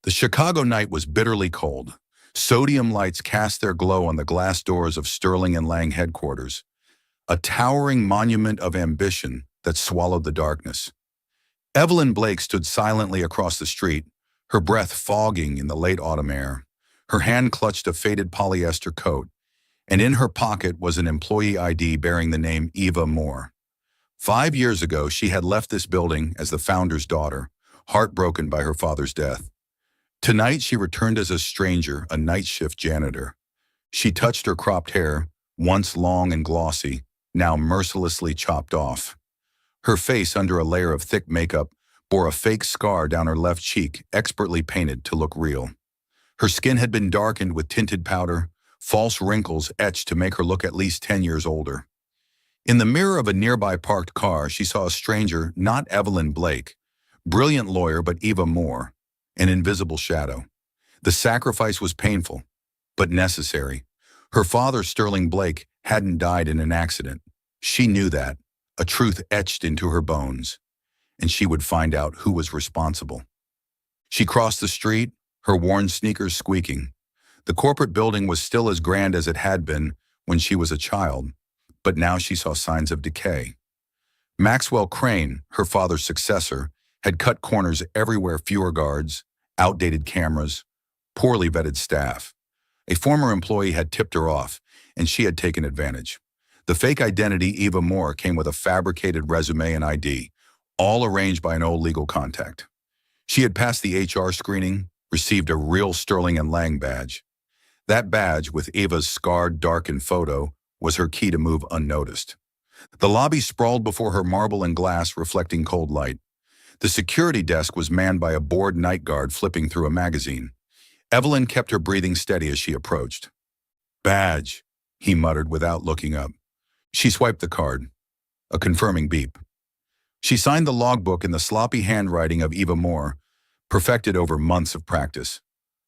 The Chicago night was bitterly cold. Sodium lights cast their glow on the glass doors of Sterling and Lang headquarters, a towering monument of ambition that swallowed the darkness. Evelyn Blake stood silently across the street, her breath fogging in the late autumn air. Her hand clutched a faded polyester coat, and in her pocket was an employee ID bearing the name Eva Moore. 5 years ago, she had left this building as the founder's daughter, heartbroken by her father's death. Tonight, she returned as a stranger, a night shift janitor. She touched her cropped hair, once long and glossy, now mercilessly chopped off. Her face, under a layer of thick makeup, bore a fake scar down her left cheek, expertly painted to look real. Her skin had been darkened with tinted powder, false wrinkles etched to make her look at least 10 years older. In the mirror of a nearby parked car, she saw a stranger, not Evelyn Blake, brilliant lawyer but Eva Moore, an invisible shadow. The sacrifice was painful, but necessary. Her father, Sterling Blake, hadn't died in an accident. She knew that, a truth etched into her bones, and she would find out who was responsible. She crossed the street, her worn sneakers squeaking. The corporate building was still as grand as it had been when she was a child, but now she saw signs of decay. Maxwell Crane, her father's successor, had cut corners everywhere: fewer guards, outdated cameras, poorly vetted staff. A former employee had tipped her off, and she had taken advantage. The fake identity, Eva Moore, came with a fabricated resume and ID, all arranged by an old legal contact. She had passed the HR screening, received a real Sterling and Lang badge. That badge, with Eva's scarred, darkened photo, was her key to move unnoticed. The lobby sprawled before her, marble and glass reflecting cold light. The security desk was manned by a bored night guard flipping through a magazine. Evelyn kept her breathing steady as she approached. "Badge," he muttered without looking up. She swiped the card. A confirming beep. She signed the logbook in the sloppy handwriting of Eva Moore, perfected over months of practice.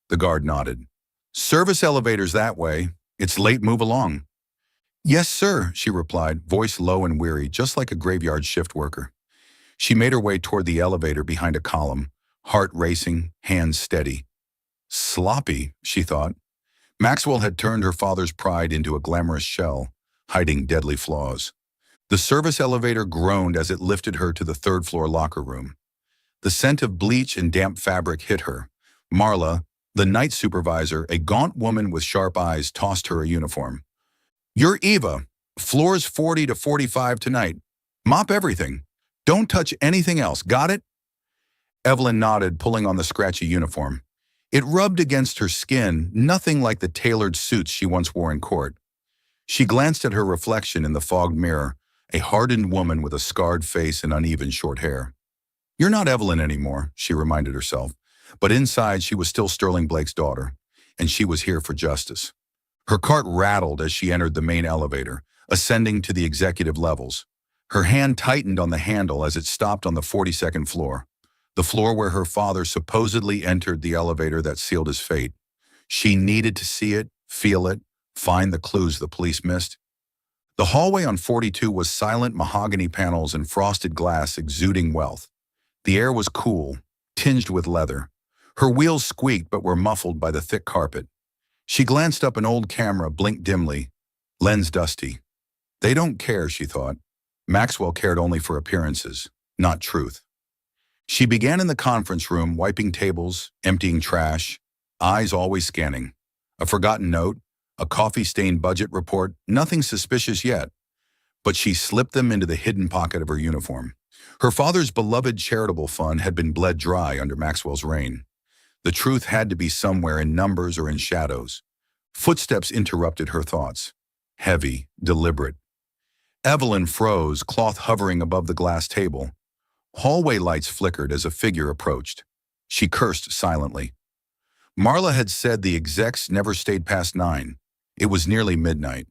The guard nodded. "Service elevators that way. It's late, move along." "Yes, sir," she replied, voice low and weary, just like a graveyard shift worker. She made her way toward the elevator behind a column, heart racing, hands steady. Sloppy, she thought. Maxwell had turned her father's pride into a glamorous shell, hiding deadly flaws. The service elevator groaned as it lifted her to the third-floor locker room. The scent of bleach and damp fabric hit her. Marla, the night supervisor, a gaunt woman with sharp eyes, tossed her a uniform. "You're Eva. Floors 40 to 45 tonight. Mop everything. Don't touch anything else, got it?" Evelyn nodded, pulling on the scratchy uniform. It rubbed against her skin, nothing like the tailored suits she once wore in court. She glanced at her reflection in the fogged mirror, a hardened woman with a scarred face and uneven short hair. "You're not Evelyn anymore," she reminded herself, but inside she was still Sterling Blake's daughter, and she was here for justice. Her cart rattled as she entered the main elevator, ascending to the executive levels. Her hand tightened on the handle as it stopped on the 42nd floor, the floor where her father supposedly entered the elevator that sealed his fate. She needed to see it, feel it, find the clues the police missed. The hallway on 42 was silent, mahogany panels and frosted glass exuding wealth. The air was cool, tinged with leather. Her wheels squeaked but were muffled by the thick carpet. She glanced up. An old camera blinked dimly, lens dusty. They don't care, she thought. Maxwell cared only for appearances, not truth. She began in the conference room, wiping tables, emptying trash, eyes always scanning. A forgotten note, a coffee-stained budget report, nothing suspicious yet. But she slipped them into the hidden pocket of her uniform. Her father's beloved charitable fund had been bled dry under Maxwell's reign. The truth had to be somewhere in numbers or in shadows. Footsteps interrupted her thoughts. Heavy, deliberate. Evelyn froze, cloth hovering above the glass table. Hallway lights flickered as a figure approached. She cursed silently. Marla had said the execs never stayed past 9. It was nearly midnight.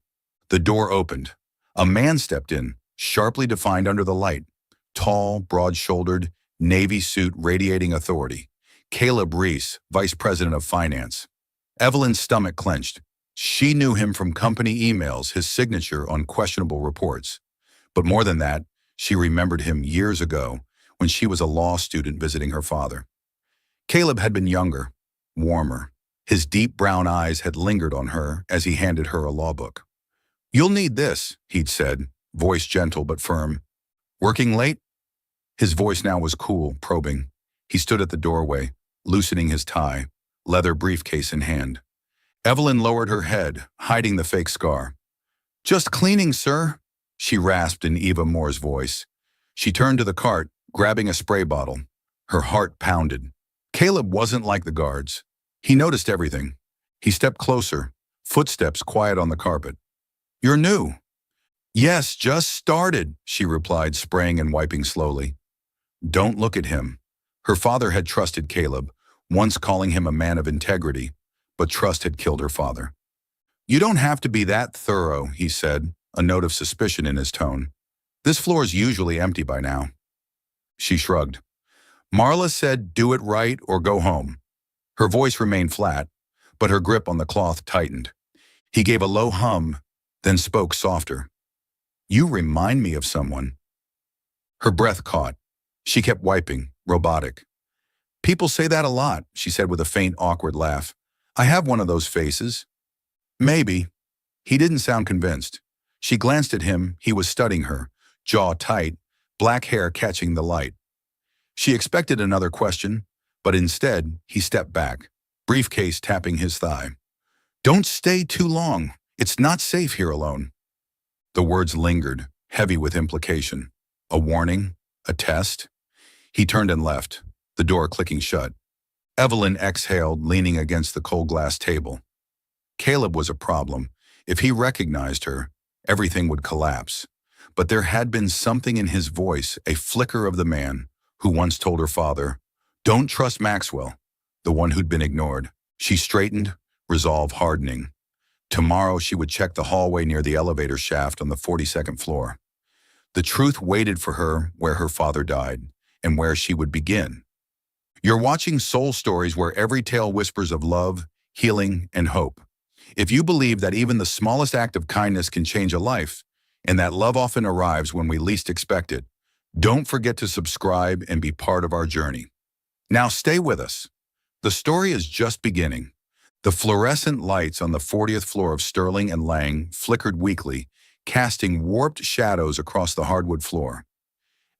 The door opened. A man stepped in, sharply defined under the light. Tall, broad-shouldered, navy suit radiating authority. Caleb Reese, vice president of finance. Evelyn's stomach clenched. She knew him from company emails, his signature on questionable reports. But more than that, she remembered him years ago when she was a law student visiting her father. Caleb had been younger, warmer. His deep brown eyes had lingered on her as he handed her a law book. "You'll need this," he'd said, voice gentle but firm. "Working late?" His voice now was cool, probing. He stood at the doorway, loosening his tie, leather briefcase in hand. Evelyn lowered her head, hiding the fake scar. "Just cleaning, sir," she rasped in Eva Moore's voice. She turned to the cart, grabbing a spray bottle. Her heart pounded. Caleb wasn't like the guards. He noticed everything. He stepped closer, footsteps quiet on the carpet. "You're new." "Yes, just started," she replied, spraying and wiping slowly. "Don't look at him." Her father had trusted Caleb, once calling him a man of integrity, but trust had killed her father. "You don't have to be that thorough," he said, a note of suspicion in his tone. "This floor's usually empty by now." She shrugged. "Marla said do it right or go home." Her voice remained flat, but her grip on the cloth tightened. He gave a low hum, then spoke softer. "You remind me of someone." Her breath caught. She kept wiping, robotic. "People say that a lot," she said with a faint, awkward laugh. "I have one of those faces." "Maybe." He didn't sound convinced. She glanced at him. He was studying her, jaw tight, black hair catching the light. She expected another question, but instead, he stepped back, briefcase tapping his thigh. "Don't stay too long. It's not safe here alone." The words lingered, heavy with implication. A warning? A test? He turned and left, the door clicking shut. Evelyn exhaled, leaning against the cold glass table. Caleb was a problem. If he recognized her, everything would collapse. But there had been something in his voice, a flicker of the man who once told her father, "Don't trust Maxwell," the one who'd been ignored. She straightened, resolve hardening. Tomorrow she would check the hallway near the elevator shaft on the 42nd floor. The truth waited for her where her father died, and where she would begin. You're watching Soul Stories, where every tale whispers of love, healing, and hope. If you believe that even the smallest act of kindness can change a life, and that love often arrives when we least expect it, don't forget to subscribe and be part of our journey. Now stay with us. The story is just beginning. The fluorescent lights on the 40th floor of Sterling and Lang flickered weakly, casting warped shadows across the hardwood floor.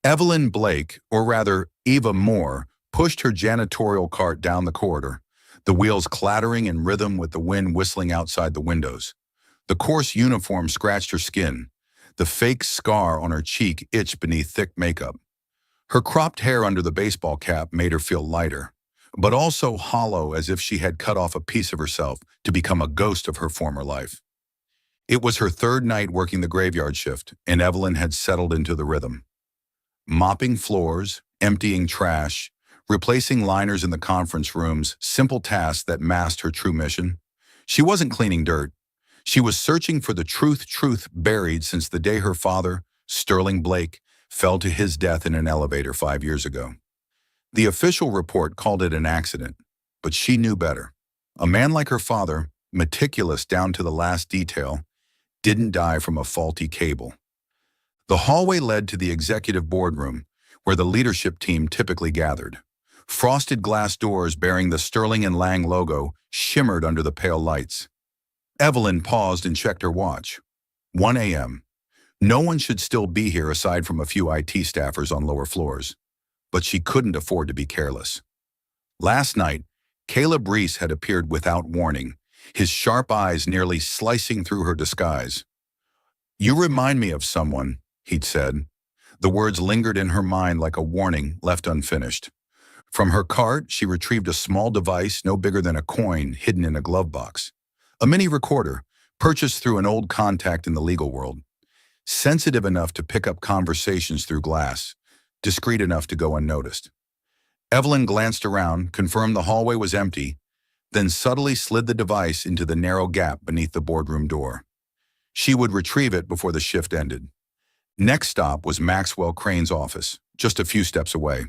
Evelyn Blake, or rather Eva Moore, pushed her janitorial cart down the corridor, the wheels clattering in rhythm with the wind whistling outside the windows. The coarse uniform scratched her skin. The fake scar on her cheek itched beneath thick makeup. Her cropped hair under the baseball cap made her feel lighter, but also hollow, as if she had cut off a piece of herself to become a ghost of her former life. It was her third night working the graveyard shift, and Evelyn had settled into the rhythm. Mopping floors, emptying trash, replacing liners in the conference rooms, simple tasks that masked her true mission. She wasn't cleaning dirt. She was searching for the truth buried since the day her father, Sterling Blake, fell to his death in an elevator 5 years ago. The official report called it an accident, but she knew better. A man like her father, meticulous down to the last detail, didn't die from a faulty cable. The hallway led to the executive boardroom, where the leadership team typically gathered. Frosted glass doors bearing the Sterling and Lang logo shimmered under the pale lights. Evelyn paused and checked her watch. 1 a.m. No one should still be here aside from a few IT staffers on lower floors. But she couldn't afford to be careless. Last night, Caleb Reese had appeared without warning, his sharp eyes nearly slicing through her disguise. "You remind me of someone," he'd said. The words lingered in her mind like a warning left unfinished. From her cart, she retrieved a small device no bigger than a coin hidden in a glove box. A mini recorder, purchased through an old contact in the legal world. Sensitive enough to pick up conversations through glass, discreet enough to go unnoticed. Evelyn glanced around, confirmed the hallway was empty, then subtly slid the device into the narrow gap beneath the boardroom door. She would retrieve it before the shift ended. Next stop was Maxwell Crane's office, just a few steps away.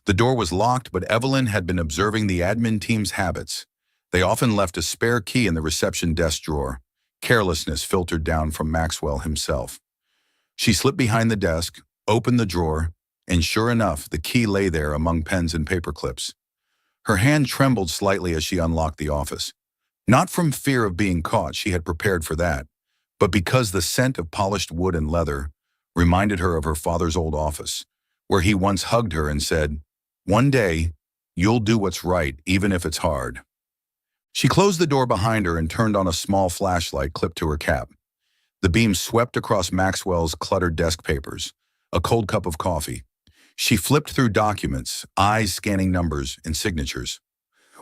The door was locked, but Evelyn had been observing the admin team's habits. They often left a spare key in the reception desk drawer. Carelessness filtered down from Maxwell himself. She slipped behind the desk, opened the drawer, and sure enough, the key lay there among pens and paper clips. Her hand trembled slightly as she unlocked the office. Not from fear of being caught, she had prepared for that, but because the scent of polished wood and leather reminded her of her father's old office, where he once hugged her and said, "One day, you'll do what's right, even if it's hard." She closed the door behind her and turned on a small flashlight clipped to her cap. The beam swept across Maxwell's cluttered desk papers, a cold cup of coffee. She flipped through documents, eyes scanning numbers and signatures.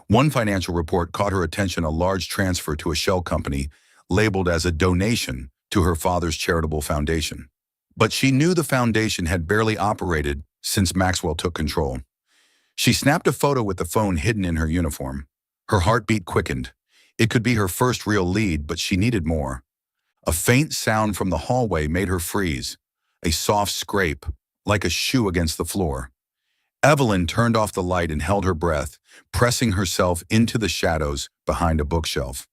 One financial report caught her attention, a large transfer to a shell company labeled as a donation to her father's charitable foundation. But she knew the foundation had barely operated since Maxwell took control. She snapped a photo with the phone hidden in her uniform. Her heartbeat quickened. It could be her first real lead, but she needed more. A faint sound from the hallway made her freeze, a soft scrape, like a shoe against the floor. Evelyn turned off the light and held her breath, pressing herself into the shadows behind a bookshelf.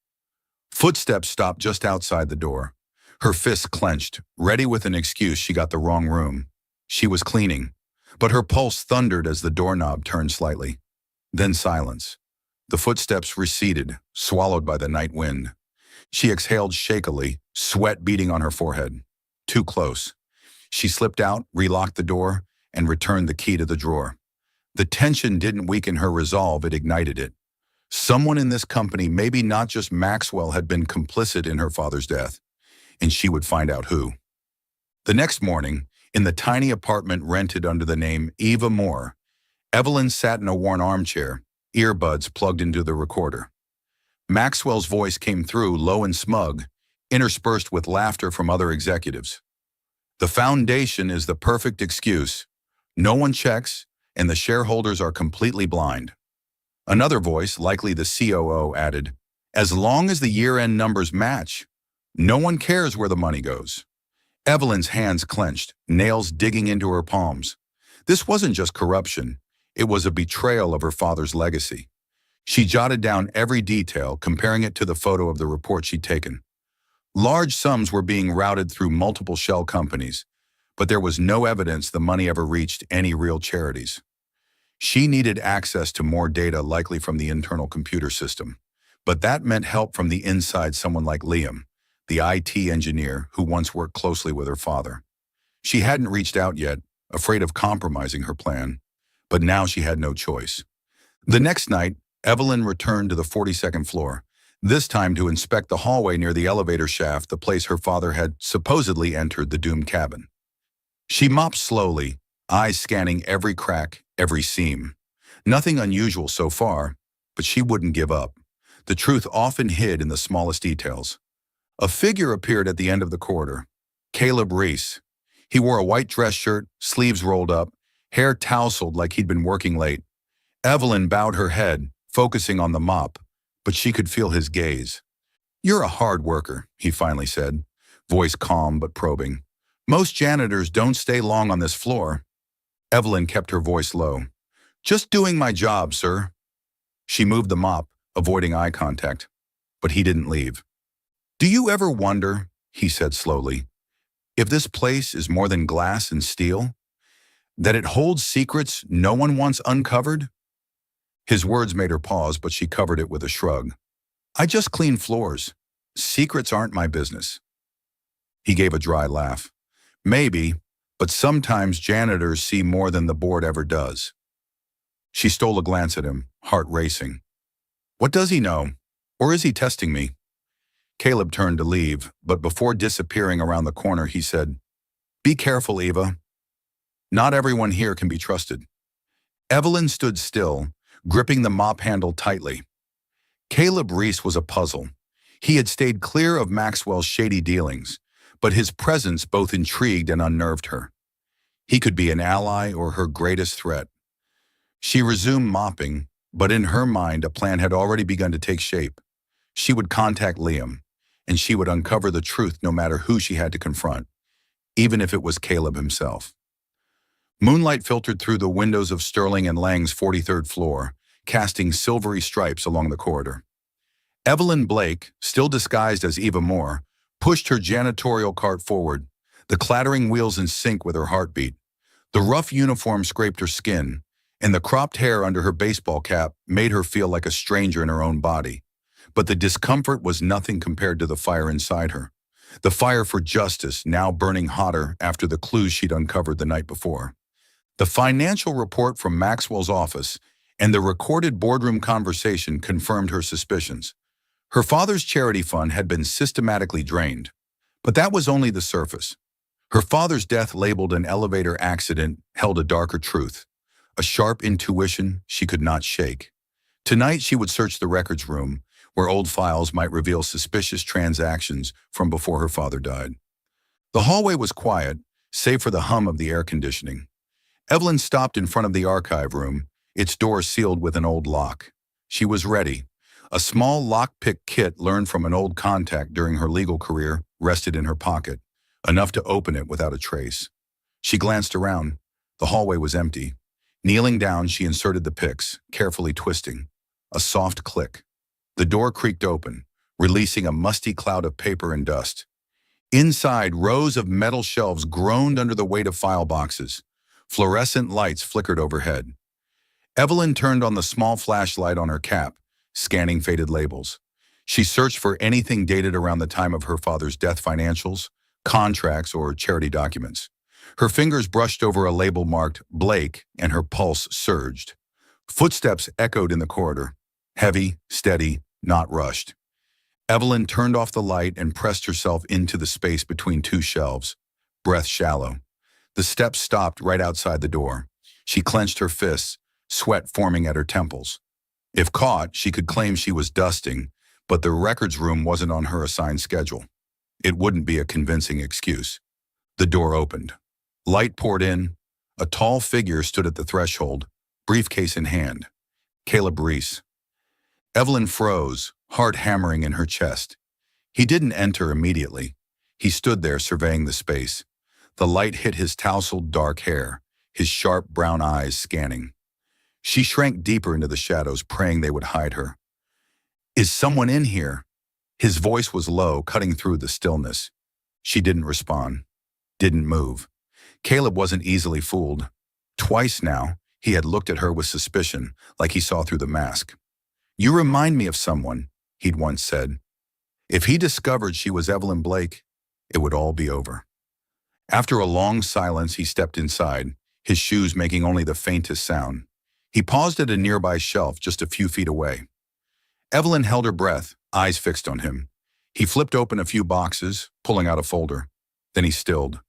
Footsteps stopped just outside the door. Her fists clenched, ready with an excuse she got the wrong room. She was cleaning, but her pulse thundered as the doorknob turned slightly. Then silence. The footsteps receded, swallowed by the night wind. She exhaled shakily, sweat beading on her forehead. Too close. She slipped out, relocked the door, and returned the key to the drawer. The tension didn't weaken her resolve, it ignited it. Someone in this company, maybe not just Maxwell, had been complicit in her father's death, and she would find out who. The next morning, in the tiny apartment rented under the name Eva Moore, Evelyn sat in a worn armchair, earbuds plugged into the recorder. Maxwell's voice came through, low and smug, interspersed with laughter from other executives. "The foundation is the perfect excuse. No one checks, and the shareholders are completely blind." Another voice, likely the COO, added, "As long as the year-end numbers match, no one cares where the money goes." Evelyn's hands clenched, nails digging into her palms. This wasn't just corruption, it was a betrayal of her father's legacy. She jotted down every detail, comparing it to the photo of the report she'd taken. Large sums were being routed through multiple shell companies, but there was no evidence the money ever reached any real charities. She needed access to more data, likely from the internal computer system, but that meant help from the inside, someone like Liam, the IT engineer who once worked closely with her father. She hadn't reached out yet, afraid of compromising her plan, but now she had no choice. The next night, Evelyn returned to the 42nd floor, this time to inspect the hallway near the elevator shaft, the place her father had supposedly entered the doomed cabin. She mopped slowly, eyes scanning every crack, every seam. Nothing unusual so far, but she wouldn't give up. The truth often hid in the smallest details. A figure appeared at the end of the corridor. Caleb Reese. He wore a white dress shirt, sleeves rolled up, hair tousled like he'd been working late. Evelyn bowed her head, focusing on the mop, but she could feel his gaze. "You're a hard worker," he finally said, voice calm but probing. "Most janitors don't stay long on this floor." Evelyn kept her voice low. "Just doing my job, sir." She moved the mop, avoiding eye contact, but he didn't leave. "Do you ever wonder," he said slowly, "if this place is more than glass and steel? That it holds secrets no one wants uncovered?" His words made her pause, but she covered it with a shrug. "I just clean floors. Secrets aren't my business." He gave a dry laugh. "Maybe, but sometimes janitors see more than the board ever does." She stole a glance at him, heart racing. What does he know? Or is he testing me? Caleb turned to leave, but before disappearing around the corner, he said, "Be careful, Eva. Not everyone here can be trusted." Evelyn stood still, gripping the mop handle tightly. Caleb Reese was a puzzle. He had stayed clear of Maxwell's shady dealings, but his presence both intrigued and unnerved her. He could be an ally or her greatest threat. She resumed mopping, but in her mind a plan had already begun to take shape. She would contact Liam, and she would uncover the truth no matter who she had to confront, even if it was Caleb himself. Moonlight filtered through the windows of Sterling and Lang's 43rd floor, casting silvery stripes along the corridor. Evelyn Blake, still disguised as Eva Moore, pushed her janitorial cart forward, the clattering wheels in sync with her heartbeat. The rough uniform scraped her skin, and the cropped hair under her baseball cap made her feel like a stranger in her own body. But the discomfort was nothing compared to the fire inside her. The fire for justice, now burning hotter after the clues she'd uncovered the night before. The financial report from Maxwell's office and the recorded boardroom conversation confirmed her suspicions. Her father's charity fund had been systematically drained. But that was only the surface. Her father's death, labeled an elevator accident, held a darker truth, a sharp intuition she could not shake. Tonight she would search the records room, where old files might reveal suspicious transactions from before her father died. The hallway was quiet, save for the hum of the air conditioning. Evelyn stopped in front of the archive room, its door sealed with an old lock. She was ready. A small lockpick kit learned from an old contact during her legal career rested in her pocket, enough to open it without a trace. She glanced around. The hallway was empty. Kneeling down, she inserted the picks, carefully twisting. A soft click. The door creaked open, releasing a musty cloud of paper and dust. Inside, rows of metal shelves groaned under the weight of file boxes. Fluorescent lights flickered overhead. Evelyn turned on the small flashlight on her cap, scanning faded labels. She searched for anything dated around the time of her father's death: financials, contracts, or charity documents. Her fingers brushed over a label marked Blake, and her pulse surged. Footsteps echoed in the corridor. Heavy, steady, not rushed. Evelyn turned off the light and pressed herself into the space between two shelves, breath shallow. The steps stopped right outside the door. She clenched her fists, sweat forming at her temples. If caught, she could claim she was dusting, but the records room wasn't on her assigned schedule. It wouldn't be a convincing excuse. The door opened. Light poured in. A tall figure stood at the threshold, briefcase in hand. Caleb Reese. Evelyn froze, heart hammering in her chest. He didn't enter immediately. He stood there surveying the space. The light hit his tousled dark hair, his sharp brown eyes scanning. She shrank deeper into the shadows, praying they would hide her. "Is someone in here?" His voice was low, cutting through the stillness. She didn't respond, didn't move. Caleb wasn't easily fooled. Twice now, he had looked at her with suspicion, like he saw through the mask. "You remind me of someone," he'd once said. If he discovered she was Evelyn Blake, it would all be over. After a long silence, he stepped inside, his shoes making only the faintest sound. He paused at a nearby shelf just a few feet away. Evelyn held her breath, eyes fixed on him. He flipped open a few boxes, pulling out a folder. Then he stilled,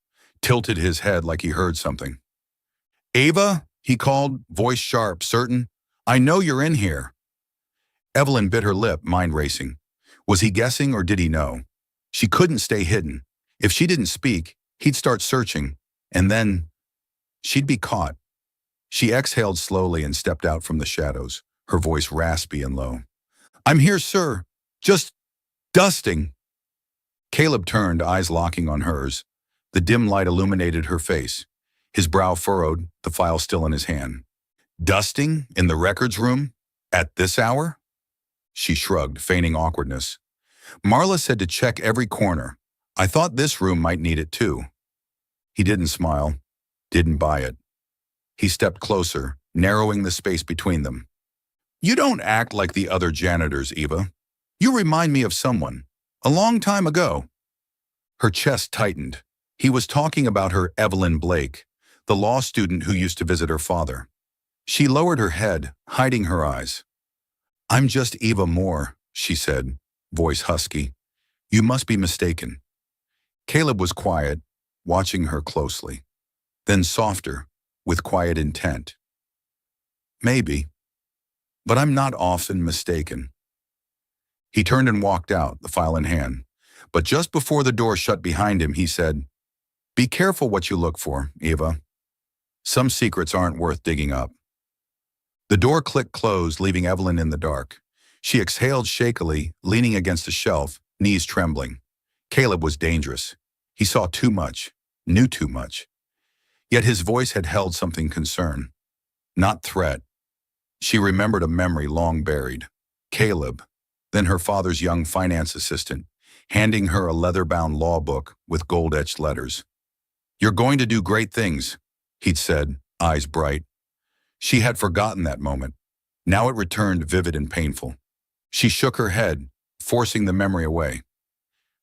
tilted his head like he heard something. "Ava," he called, voice sharp, certain. "I know you're in here." Evelyn bit her lip, mind racing. Was he guessing or did he know? She couldn't stay hidden. If she didn't speak, he'd start searching, and then she'd be caught. She exhaled slowly and stepped out from the shadows, her voice raspy and low. "I'm here, sir. Just dusting." Caleb turned, eyes locking on hers. The dim light illuminated her face. His brow furrowed, the file still in his hand. "Dusting? In the records room? At this hour?" She shrugged, feigning awkwardness. "Marla said to check every corner. I thought this room might need it too." He didn't smile, didn't buy it. He stepped closer, narrowing the space between them. "You don't act like the other janitors, Eva. You remind me of someone. A long time ago." Her chest tightened. He was talking about her Evelyn Blake, the law student who used to visit her father. She lowered her head, hiding her eyes. "I'm just Eva Moore," she said, voice husky. "You must be mistaken." Caleb was quiet, watching her closely. Then softer, with quiet intent. "Maybe, but I'm not often mistaken." He turned and walked out, the file in hand. But just before the door shut behind him, he said, "Be careful what you look for, Eva. Some secrets aren't worth digging up." The door clicked closed, leaving Evelyn in the dark. She exhaled shakily, leaning against a shelf, knees trembling. Caleb was dangerous. He saw too much, knew too much. Yet his voice had held something concern, not threat. She remembered a memory long buried. Caleb, then her father's young finance assistant, handing her a leather-bound law book with gold-etched letters. "You're going to do great things," he'd said, eyes bright. She had forgotten that moment. Now it returned vivid and painful. She shook her head, forcing the memory away.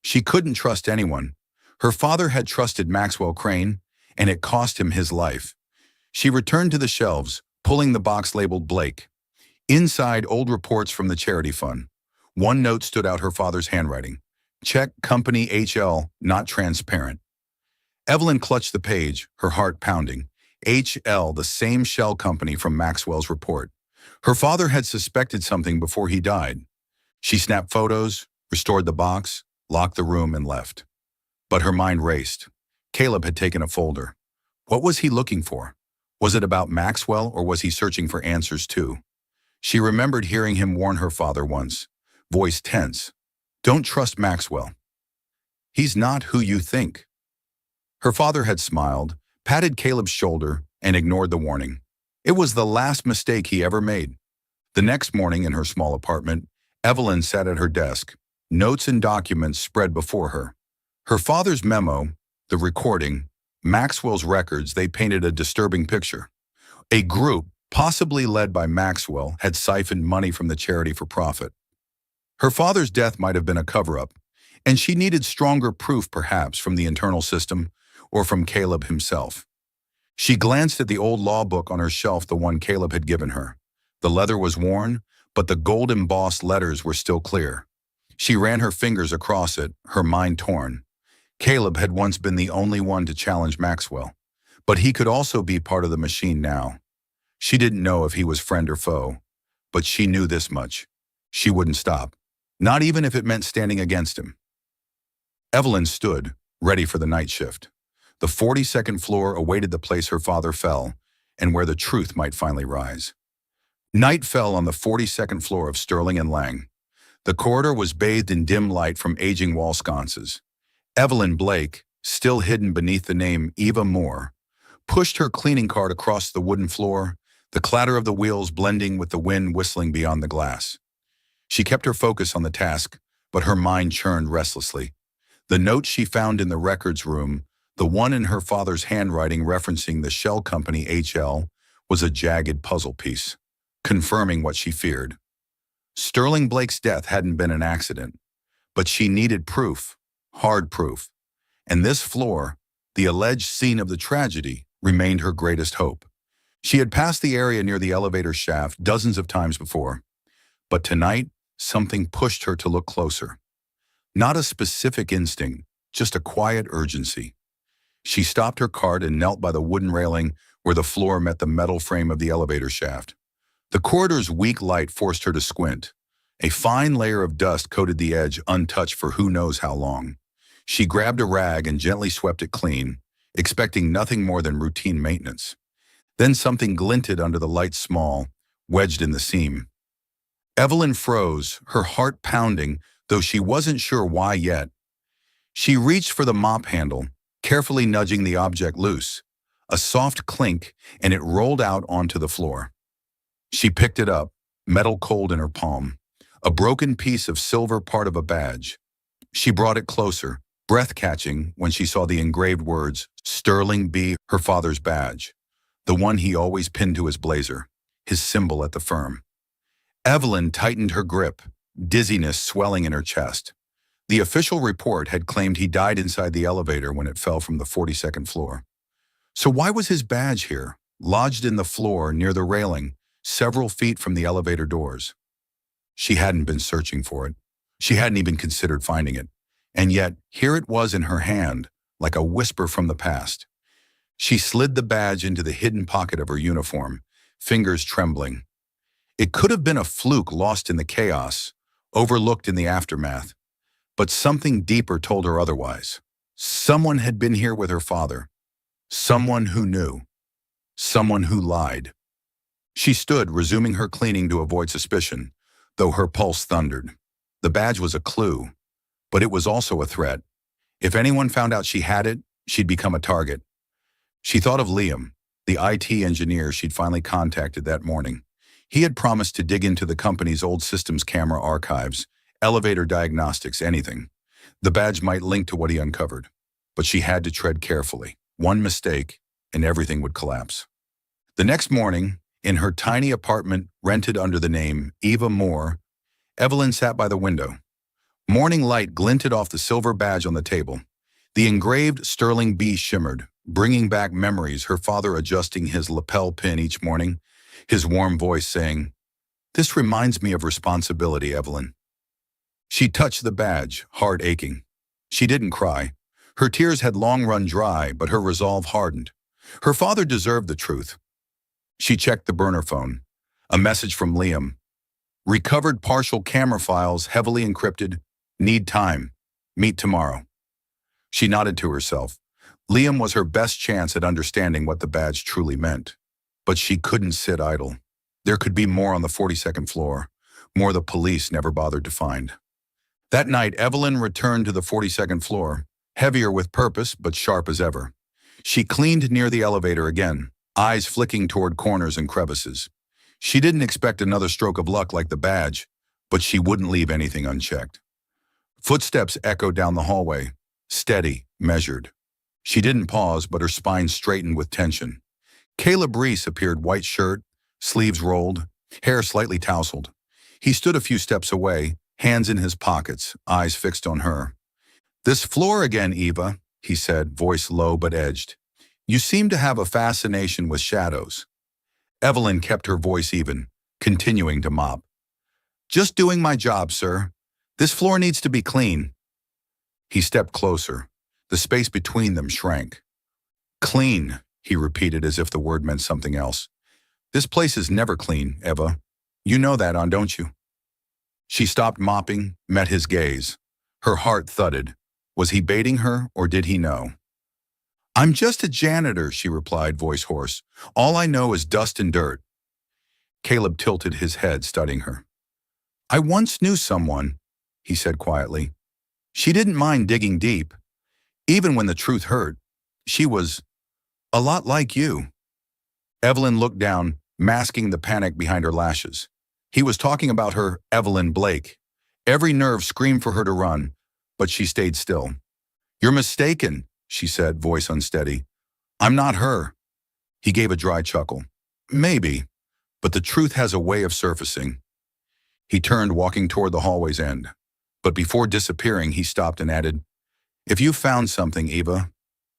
She couldn't trust anyone. Her father had trusted Maxwell Crane, and it cost him his life. She returned to the shelves, pulling the box labeled Blake. Inside, old reports from the charity fund. One note stood out, her father's handwriting. Check company HL, not transparent. Evelyn clutched the page, her heart pounding. HL, the same shell company from Maxwell's report. Her father had suspected something before he died. She snapped photos, restored the box, locked the room, and left. But her mind raced. Caleb had taken a folder. What was he looking for? Was it about Maxwell, or was he searching for answers too? She remembered hearing him warn her father once, voice tense. Don't trust Maxwell. He's not who you think. Her father had smiled, patted Caleb's shoulder, and ignored the warning. It was the last mistake he ever made. The next morning in her small apartment, Evelyn sat at her desk, notes and documents spread before her. Her father's memo, the recording, Maxwell's records, they painted a disturbing picture. A group, possibly led by Maxwell, had siphoned money from the charity for profit. Her father's death might have been a cover-up, and she needed stronger proof, perhaps from the internal system or from Caleb himself. She glanced at the old law book on her shelf, the one Caleb had given her. The leather was worn, but the gold-embossed letters were still clear. She ran her fingers across it, her mind torn. Caleb had once been the only one to challenge Maxwell, but he could also be part of the machine now. She didn't know if he was friend or foe, but she knew this much. She wouldn't stop, not even if it meant standing against him. Evelyn stood, ready for the night shift. The 42nd floor awaited the place her father fell, and where the truth might finally rise. Night fell on the 42nd floor of Sterling and Lang. The corridor was bathed in dim light from aging wall sconces. Evelyn Blake, still hidden beneath the name Eva Moore, pushed her cleaning cart across the wooden floor, the clatter of the wheels blending with the wind whistling beyond the glass. She kept her focus on the task, but her mind churned restlessly. The note she found in the records room, the one in her father's handwriting referencing the shell company HL, was a jagged puzzle piece, confirming what she feared. Sterling Blake's death hadn't been an accident, but she needed proof, hard proof. And this floor, the alleged scene of the tragedy, remained her greatest hope. She had passed the area near the elevator shaft dozens of times before, but tonight, something pushed her to look closer. Not a specific instinct, just a quiet urgency. She stopped her cart and knelt by the wooden railing where the floor met the metal frame of the elevator shaft. The corridor's weak light forced her to squint. A fine layer of dust coated the edge, untouched for who knows how long. She grabbed a rag and gently swept it clean, expecting nothing more than routine maintenance. Then something glinted under the light small, wedged in the seam. Evelyn froze, her heart pounding, though she wasn't sure why yet. She reached for the mop handle, carefully nudging the object loose. A soft clink, and it rolled out onto the floor. She picked it up, metal cold in her palm. A broken piece of silver, part of a badge. She brought it closer, breath-catching, when she saw the engraved words, Sterling B., her father's badge, the one he always pinned to his blazer, his symbol at the firm. Evelyn tightened her grip, dizziness swelling in her chest. The official report had claimed he died inside the elevator when it fell from the 42nd floor. So why was his badge here, lodged in the floor near the railing, several feet from the elevator doors? She hadn't been searching for it. She hadn't even considered finding it. And yet, here it was in her hand, like a whisper from the past. She slid the badge into the hidden pocket of her uniform, fingers trembling. It could have been a fluke lost in the chaos, overlooked in the aftermath. But something deeper told her otherwise. Someone had been here with her father. Someone who knew. Someone who lied. She stood, resuming her cleaning to avoid suspicion, though her pulse thundered. The badge was a clue, but it was also a threat. If anyone found out she had it, she'd become a target. She thought of Liam, the IT engineer she'd finally contacted that morning. He had promised to dig into the company's old systems camera archives, elevator diagnostics, anything. The badge might link to what he uncovered, but she had to tread carefully. One mistake, and everything would collapse. The next morning, In her tiny apartment rented under the name Eva Moore, Evelyn sat by the window. Morning light glinted off the silver badge on the table. The engraved sterling B shimmered, bringing back memories, her father adjusting his lapel pin each morning, his warm voice saying, "This reminds me of responsibility, Evelyn." She touched the badge, heart aching. She didn't cry. Her tears had long run dry, but her resolve hardened. Her father deserved the truth. She checked the burner phone. A message from Liam. "Recovered partial camera files, heavily encrypted. Need time. Meet tomorrow." She nodded to herself. Liam was her best chance at understanding what the badge truly meant. But she couldn't sit idle. There could be more on the 42nd floor, more the police never bothered to find. That night, Evelyn returned to the 42nd floor, heavier with purpose but sharp as ever. She cleaned near the elevator again, eyes flicking toward corners and crevices. She didn't expect another stroke of luck like the badge, but she wouldn't leave anything unchecked. Footsteps echoed down the hallway, steady, measured. She didn't pause, but her spine straightened with tension. Caleb Reese appeared, white shirt, sleeves rolled, hair slightly tousled. He stood a few steps away, hands in his pockets, eyes fixed on her. "This floor again, Eva," he said, voice low but edged. "You seem to have a fascination with shadows." Evelyn kept her voice even, continuing to mop. "Just doing my job, sir. This floor needs to be clean." He stepped closer. The space between them shrank. "Clean," he repeated as if the word meant something else. "This place is never clean, Eva. You know that, don't you?" She stopped mopping, met his gaze. Her heart thudded. Was he baiting her, or did he know? "I'm just a janitor," she replied, voice hoarse. "All I know is dust and dirt." Caleb tilted his head, studying her. "I once knew someone," he said quietly. "She didn't mind digging deep. Even when the truth hurt, she was a lot like you." Evelyn looked down, masking the panic behind her lashes. He was talking about her, Evelyn Blake. Every nerve screamed for her to run, but she stayed still. "You're mistaken," she said, voice unsteady. "I'm not her." He gave a dry chuckle. "Maybe, but the truth has a way of surfacing." He turned, walking toward the hallway's end. But before disappearing, he stopped and added, "If you found something, Eva,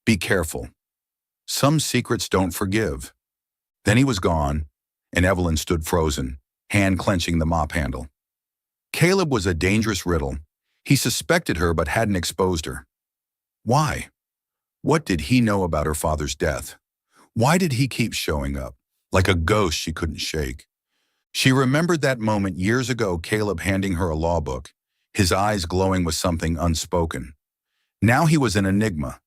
be careful. Some secrets don't forgive." Then he was gone, and Evelyn stood frozen, hand clenching the mop handle. Caleb was a dangerous riddle. He suspected her but hadn't exposed her. Why? What did he know about her father's death? Why did he keep showing up, like a ghost she couldn't shake? She remembered that moment years ago, Caleb handing her a law book, his eyes glowing with something unspoken. Now he was an enigma,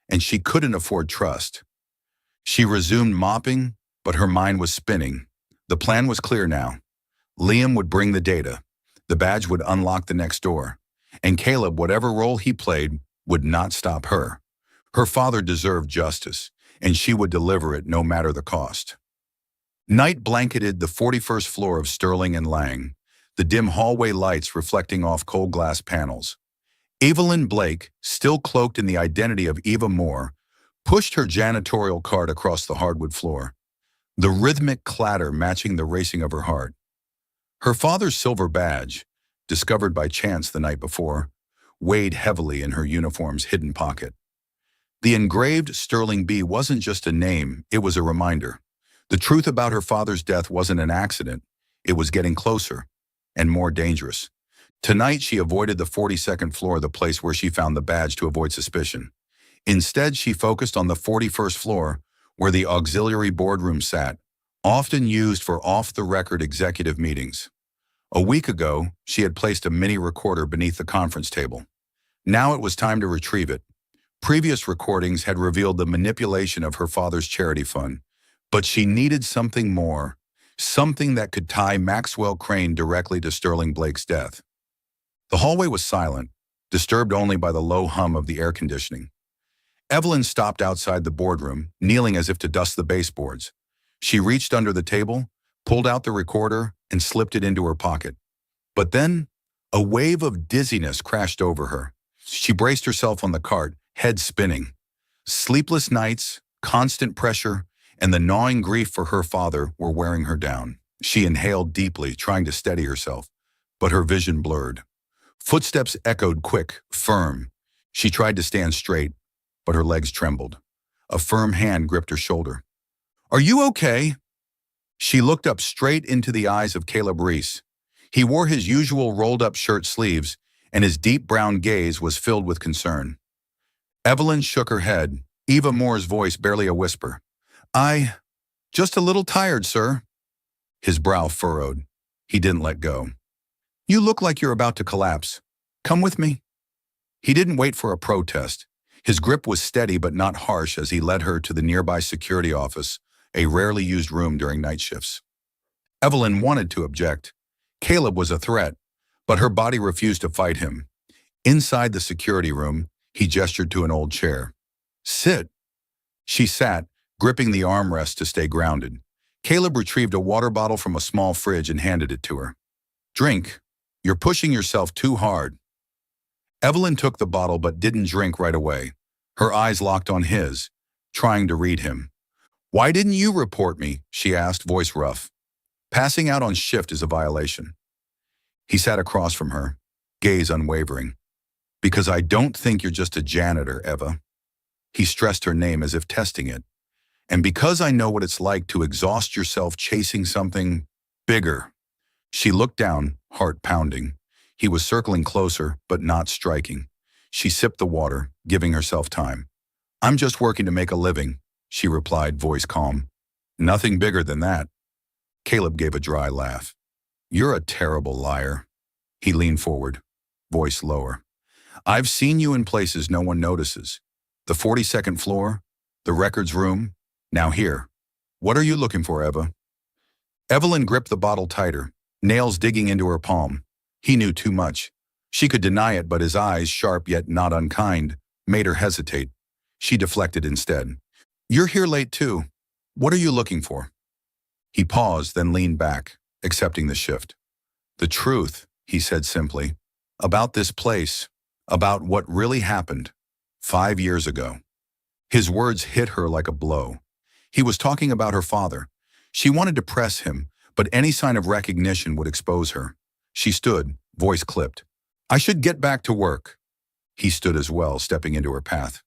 and she couldn't afford trust. She resumed mopping, but her mind was spinning. The plan was clear now. Liam would bring the data. The badge would unlock the next door. And Caleb, whatever role he played, would not stop her. Her father deserved justice, and she would deliver it no matter the cost. Night blanketed the 41st floor of Sterling and Lang, the dim hallway lights reflecting off cold glass panels. Evelyn Blake, still cloaked in the identity of Eva Moore, pushed her janitorial cart across the hardwood floor, the rhythmic clatter matching the racing of her heart. Her father's silver badge, discovered by chance the night before, weighed heavily in her uniform's hidden pocket. The engraved Sterling B wasn't just a name, it was a reminder. The truth about her father's death wasn't an accident, it was getting closer and more dangerous. Tonight she avoided the 42nd floor, the place where she found the badge, to avoid suspicion. Instead, she focused on the 41st floor, where the auxiliary boardroom sat, often used for off-the-record executive meetings. A week ago, she had placed a mini recorder beneath the conference table. Now it was time to retrieve it. Previous recordings had revealed the manipulation of her father's charity fund, but she needed something more, something that could tie Maxwell Crane directly to Sterling Blake's death. The hallway was silent, disturbed only by the low hum of the air conditioning. Evelyn stopped outside the boardroom, kneeling as if to dust the baseboards. She reached under the table, pulled out the recorder, and slipped it into her pocket. But then, a wave of dizziness crashed over her. She braced herself on the cart, head spinning. Sleepless nights, constant pressure, and the gnawing grief for her father were wearing her down. She inhaled deeply, trying to steady herself, but her vision blurred. Footsteps echoed quick, firm. She tried to stand straight, but her legs trembled. A firm hand gripped her shoulder. "Are you okay?" She looked up straight into the eyes of Caleb Reese. He wore his usual rolled-up shirt sleeves, and his deep brown gaze was filled with concern. Evelyn shook her head, Eva Moore's voice barely a whisper. Just a little tired, sir." His brow furrowed. He didn't let go. "You look like you're about to collapse. Come with me." He didn't wait for a protest. His grip was steady but not harsh as he led her to the nearby security office, a rarely used room during night shifts. Evelyn wanted to object. Caleb was a threat, but her body refused to fight him. Inside the security room, he gestured to an old chair. "Sit." She sat, gripping the armrest to stay grounded. Caleb retrieved a water bottle from a small fridge and handed it to her. "Drink. You're pushing yourself too hard." Evelyn took the bottle but didn't drink right away. Her eyes locked on his, trying to read him. "Why didn't you report me?" she asked, voice rough. "Passing out on shift is a violation." He sat across from her, gaze unwavering. "Because I don't think you're just a janitor, Eva." He stressed her name as if testing it. "And because I know what it's like to exhaust yourself chasing something bigger." She looked down, heart pounding. He was circling closer, but not striking. She sipped the water, giving herself time. "I'm just working to make a living," she replied, voice calm. "Nothing bigger than that." Caleb gave a dry laugh. "You're a terrible liar." He leaned forward, voice lower. "I've seen you in places no one notices. The 42nd floor, the records room, now here. What are you looking for, Eva?" Evelyn gripped the bottle tighter, nails digging into her palm. He knew too much. She could deny it, but his eyes, sharp yet not unkind, made her hesitate. She deflected instead. "You're here late too. What are you looking for?" He paused, then leaned back, accepting the shift. "The truth," he said simply, "about this place, about what really happened 5 years ago." His words hit her like a blow. He was talking about her father. She wanted to press him, but any sign of recognition would expose her. She stood, voice clipped. "I should get back to work." He stood as well, stepping into her path.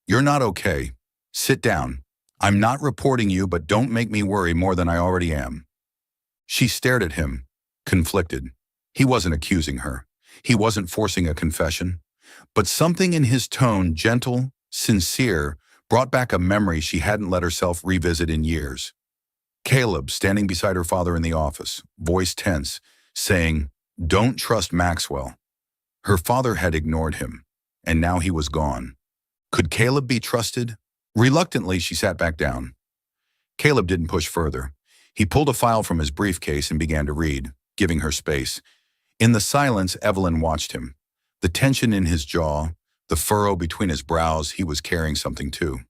"You're not okay. Sit down. I'm not reporting you, but don't make me worry more than I already am." She stared at him, conflicted. He wasn't accusing her. He wasn't forcing a confession. But something in his tone, gentle, sincere, brought back a memory she hadn't let herself revisit in years. Caleb, standing beside her father in the office, voice tense, saying, "Don't trust Maxwell." Her father had ignored him, and now he was gone. Could Caleb be trusted? Reluctantly, she sat back down. Caleb didn't push further. He pulled a file from his briefcase and began to read, giving her space. In the silence, Evelyn watched him. The tension in his jaw, the furrow between his brows, he was carrying something too.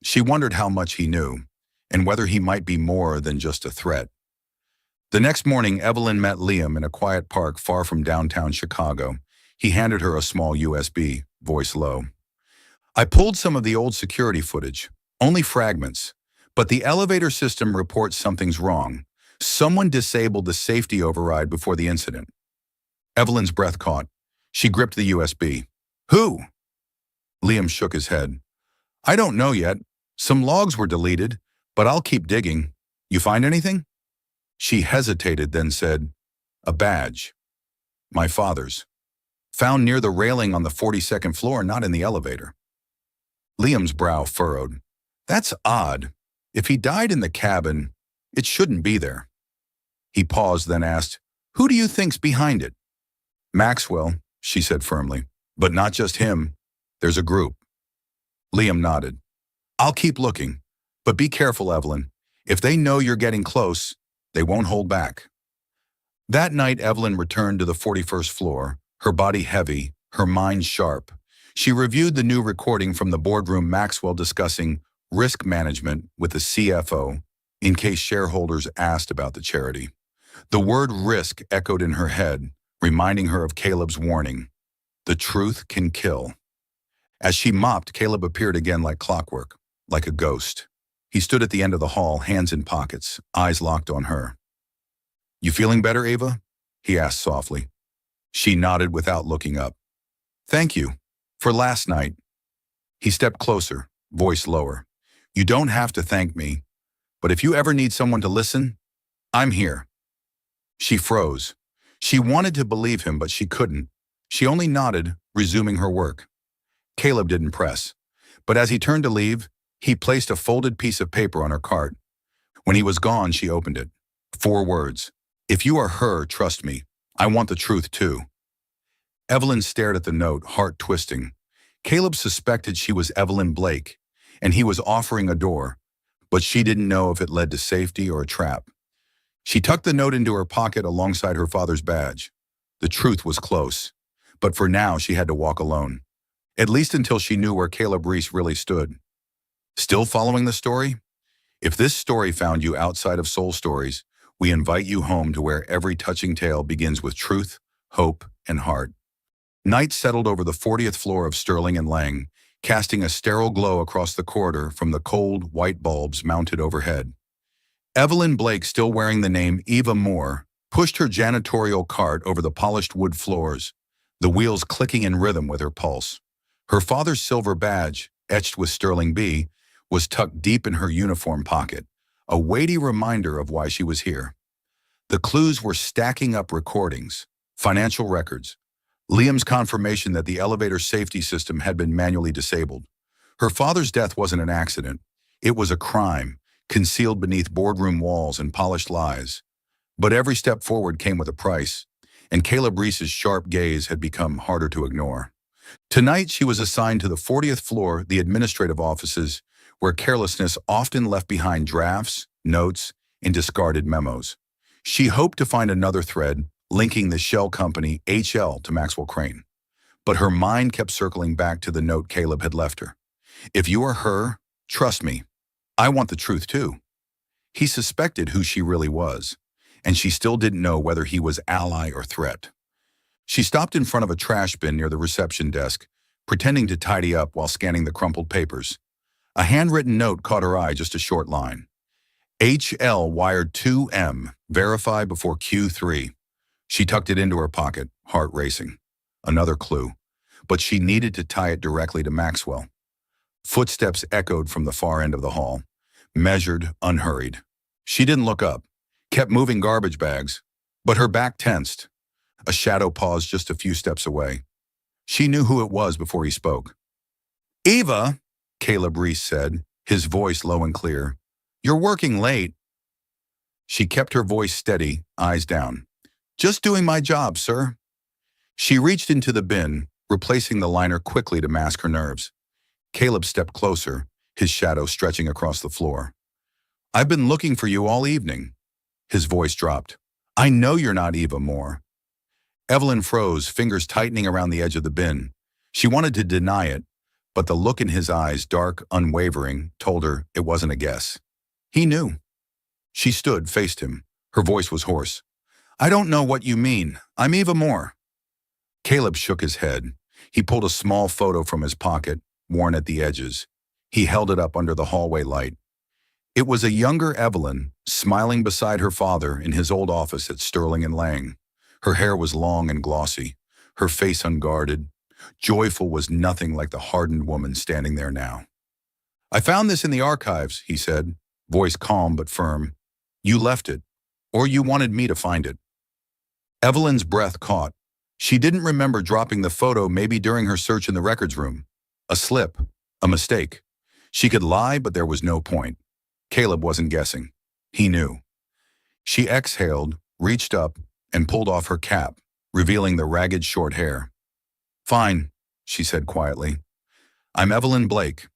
She wondered how much he knew, and whether he might be more than just a threat. The next morning, Evelyn met Liam in a quiet park far from downtown Chicago. He handed her a small USB, voice low. "I pulled some of the old security footage, only fragments, but the elevator system reports something's wrong. Someone disabled the safety override before the incident." Evelyn's breath caught. She gripped the USB. "Who?" Liam shook his head. "I don't know yet. Some logs were deleted, but I'll keep digging. You find anything?" She hesitated, then said, "A badge. My father's. Found near the railing on the 42nd floor, not in the elevator." Liam's brow furrowed. "That's odd. If he died in the cabin, it shouldn't be there." He paused, then asked, "Who do you think's behind it?" "Maxwell," she said firmly. "But not just him. There's a group." Liam nodded. "I'll keep looking. But be careful, Evelyn. If they know you're getting close, they won't hold back." That night, Evelyn returned to the 41st floor, her body heavy, her mind sharp. She reviewed the new recording from the boardroom, Maxwell discussing risk management with the CFO in case shareholders asked about the charity. The word risk echoed in her head, reminding her of Caleb's warning. The truth can kill. As she mopped, Caleb appeared again like clockwork, like a ghost. He stood at the end of the hall, hands in pockets, eyes locked on her. "You feeling better, Ava?" he asked softly. She nodded without looking up. "Thank you. For last night." He stepped closer, voice lower. "You don't have to thank me, but if you ever need someone to listen, I'm here." She froze. She wanted to believe him, but she couldn't. She only nodded, resuming her work. Caleb didn't press, but as he turned to leave, he placed a folded piece of paper on her cart. When he was gone, she opened it. 4 words. "If you are her, trust me. I want the truth too." Evelyn stared at the note, heart twisting. Caleb suspected she was Evelyn Blake, and he was offering a door, but she didn't know if it led to safety or a trap. She tucked the note into her pocket alongside her father's badge. The truth was close, but for now she had to walk alone, at least until she knew where Caleb Reese really stood. Still following the story? If this story found you outside of Soul Stories, we invite you home to where every touching tale begins with truth, hope, and heart. Night settled over the 40th floor of Sterling and Lang, casting a sterile glow across the corridor from the cold, white bulbs mounted overhead. Evelyn Blake, still wearing the name Eva Moore, pushed her janitorial cart over the polished wood floors, the wheels clicking in rhythm with her pulse. Her father's silver badge, etched with Sterling B, was tucked deep in her uniform pocket, a weighty reminder of why she was here. The clues were stacking up: recordings, financial records, Liam's confirmation that the elevator safety system had been manually disabled. Her father's death wasn't an accident. It was a crime, concealed beneath boardroom walls and polished lies. But every step forward came with a price, and Caleb Reese's sharp gaze had become harder to ignore. Tonight, she was assigned to the 40th floor, the administrative offices, where carelessness often left behind drafts, notes, and discarded memos. She hoped to find another thread linking the shell company HL to Maxwell Crane. But her mind kept circling back to the note Caleb had left her. "If you are her, trust me. I want the truth too." He suspected who she really was, and she still didn't know whether he was ally or threat. She stopped in front of a trash bin near the reception desk, pretending to tidy up while scanning the crumpled papers. A handwritten note caught her eye, just a short line. "HL wired 2M, verify before Q3. She tucked it into her pocket, heart racing. Another clue, but she needed to tie it directly to Maxwell. Footsteps echoed from the far end of the hall, measured, unhurried. She didn't look up, kept moving garbage bags, but her back tensed. A shadow paused just a few steps away. She knew who it was before he spoke. "Eva," Caleb Reese said, his voice low and clear. "You're working late." She kept her voice steady, eyes down. "Just doing my job, sir." She reached into the bin, replacing the liner quickly to mask her nerves. Caleb stepped closer, his shadow stretching across the floor. "I've been looking for you all evening." His voice dropped. "I know you're not Eva Moore." Evelyn froze, fingers tightening around the edge of the bin. She wanted to deny it, but the look in his eyes, dark, unwavering, told her it wasn't a guess. He knew. She stood, faced him. Her voice was hoarse. "I don't know what you mean. I'm Eva Moore." Caleb shook his head. He pulled a small photo from his pocket, worn at the edges. He held it up under the hallway light. It was a younger Evelyn, smiling beside her father in his old office at Sterling and Lang. Her hair was long and glossy, her face unguarded. Joyful was nothing like the hardened woman standing there now. "I found this in the archives," he said, voice calm but firm. "You left it, or you wanted me to find it." Evelyn's breath caught. She didn't remember dropping the photo, maybe during her search in the records room. A slip, a mistake. She could lie, but there was no point. Caleb wasn't guessing. He knew. She exhaled, reached up, and pulled off her cap, revealing the ragged short hair. "Fine," she said quietly. "I'm Evelyn Blake."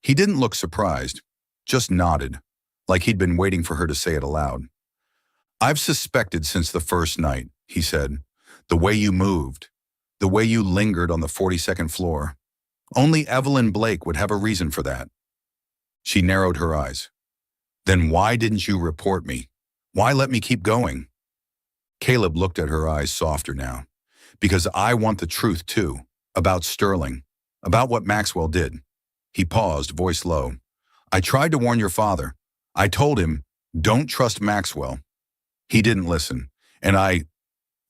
He didn't look surprised, just nodded, like he'd been waiting for her to say it aloud. "I've suspected since the first night," he said. "The way you moved, the way you lingered on the 42nd floor. Only Evelyn Blake would have a reason for that." She narrowed her eyes. "Then why didn't you report me? Why let me keep going?" Caleb looked at her eyes softer now. "Because I want the truth too, about Sterling, about what Maxwell did." He paused, voice low. I tried to warn your father. I told him, don't trust Maxwell. He didn't listen, and I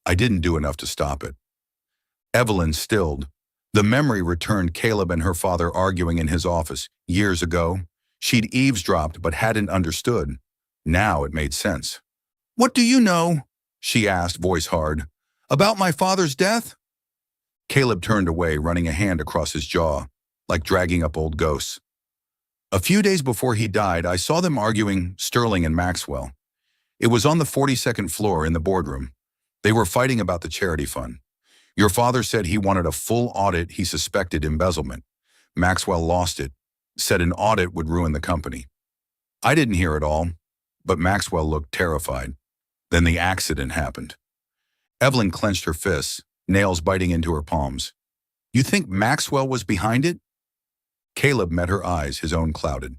didn't do enough to stop it. Evelyn stilled. The memory returned Caleb and her father arguing in his office years ago. She'd eavesdropped but hadn't understood. Now it made sense. What do you know? She asked, voice hard. About my father's death? Caleb turned away, running a hand across his jaw, like dragging up old ghosts. A few days before he died, I saw them arguing, Sterling and Maxwell. It was on the 42nd floor in the boardroom. They were fighting about the charity fund. Your father said he wanted a full audit. He suspected embezzlement. Maxwell lost it, said an audit would ruin the company. I didn't hear it all, but Maxwell looked terrified. Then the accident happened. Evelyn clenched her fists, nails biting into her palms. You think Maxwell was behind it? Caleb met her eyes, his own clouded.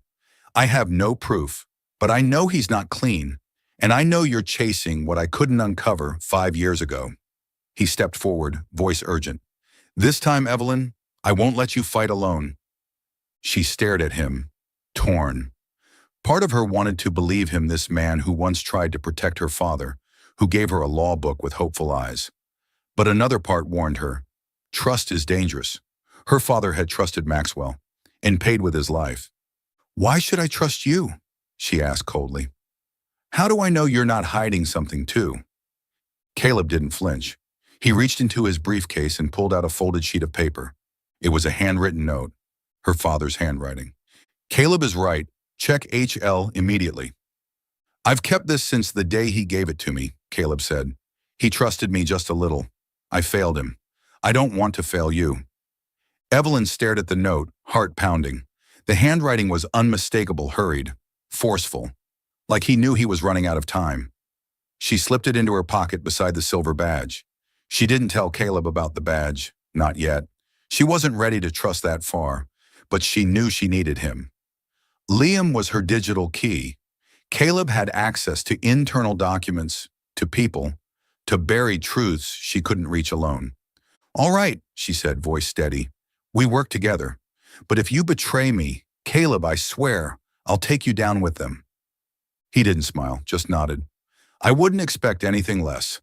I have no proof, but I know he's not clean, and I know you're chasing what I couldn't uncover 5 years ago. He stepped forward, voice urgent. This time, Evelyn, I won't let you fight alone. She stared at him, torn. Part of her wanted to believe him, this man who once tried to protect her father, who gave her a law book with hopeful eyes. But another part warned her. Trust is dangerous. Her father had trusted Maxwell and paid with his life. Why should I trust you? She asked coldly. How do I know you're not hiding something too? Caleb didn't flinch. He reached into his briefcase and pulled out a folded sheet of paper. It was a handwritten note, her father's handwriting. Caleb is right. Check HL immediately. I've kept this since the day he gave it to me, Caleb said. He trusted me just a little. I failed him. I don't want to fail you. Evelyn stared at the note, heart pounding. The handwriting was unmistakable, hurried, forceful, like he knew he was running out of time. She slipped it into her pocket beside the silver badge. She didn't tell Caleb about the badge, not yet. She wasn't ready to trust that far, but she knew she needed him. Liam was her digital key. Caleb had access to internal documents, to people, to buried truths she couldn't reach alone. All right, she said, voice steady. We work together. But if you betray me, Caleb, I swear, I'll take you down with them. He didn't smile, just nodded. I wouldn't expect anything less.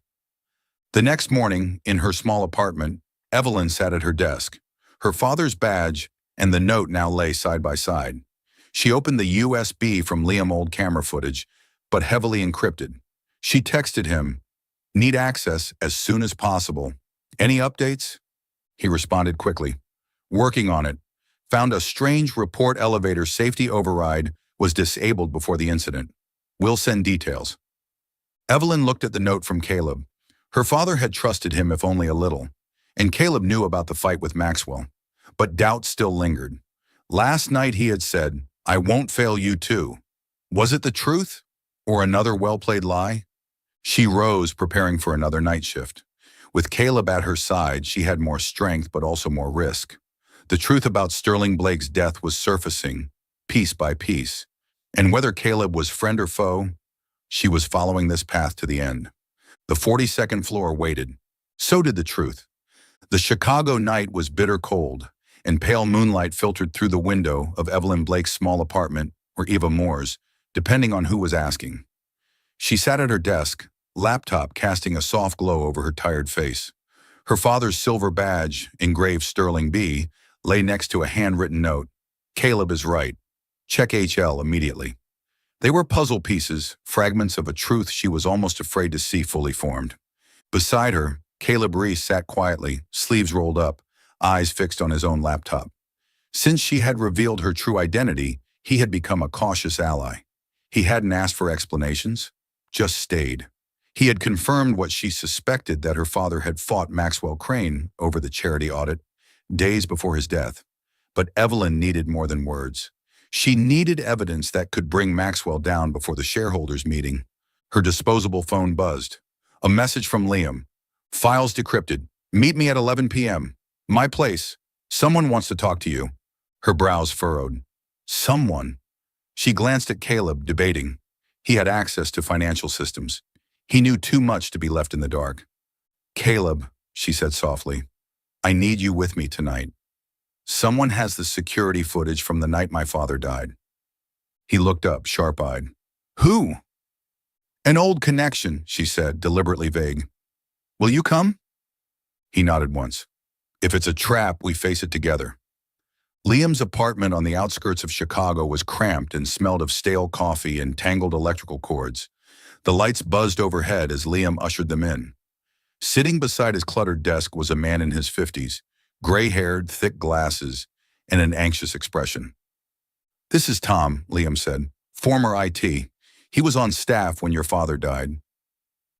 The next morning, in her small apartment, Evelyn sat at her desk. Her father's badge and the note now lay side by side. She opened the USB from Liam's old camera footage, but heavily encrypted. She texted him, need access as soon as possible. Any updates? He responded quickly. Working on it. Found a strange report elevator safety override was disabled before the incident. We'll send details. Evelyn looked at the note from Caleb. Her father had trusted him, if only a little, and Caleb knew about the fight with Maxwell. But doubt still lingered. Last night he had said, I won't fail you too. Was it the truth or another well-played lie? She rose, preparing for another night shift. With Caleb at her side, she had more strength but also more risk. The truth about Sterling Blake's death was surfacing, piece by piece. And whether Caleb was friend or foe, she was following this path to the end. The 42nd floor waited. So did the truth. The Chicago night was bitter cold, and pale moonlight filtered through the window of Evelyn Blake's small apartment, or Eva Moore's, depending on who was asking. She sat at her desk, laptop casting a soft glow over her tired face. Her father's silver badge, engraved Sterling B., lay next to a handwritten note. Caleb is right. Check HL immediately. They were puzzle pieces, fragments of a truth she was almost afraid to see fully formed. Beside her, Caleb Reese sat quietly, sleeves rolled up, eyes fixed on his own laptop. Since she had revealed her true identity, he had become a cautious ally. He hadn't asked for explanations, just stayed. He had confirmed what she suspected, that her father had fought Maxwell Crane over the charity audit days before his death. But Evelyn needed more than words. She needed evidence that could bring Maxwell down before the shareholders' meeting. Her disposable phone buzzed. A message from Liam. Files decrypted. Meet me at 11 p.m. My place. Someone wants to talk to you. Her brows furrowed. Someone. She glanced at Caleb, debating. He had access to financial systems. He knew too much to be left in the dark. Caleb, she said softly, I need you with me tonight. Someone has the security footage from the night my father died. He looked up, sharp-eyed. Who? An old connection, she said, deliberately vague. Will you come? He nodded once. If it's a trap, we face it together. Liam's apartment on the outskirts of Chicago was cramped and smelled of stale coffee and tangled electrical cords. The lights buzzed overhead as Liam ushered them in. Sitting beside his cluttered desk was a man in his 50s, gray-haired, thick glasses, and an anxious expression. This is Tom, Liam said, former IT. He was on staff when your father died.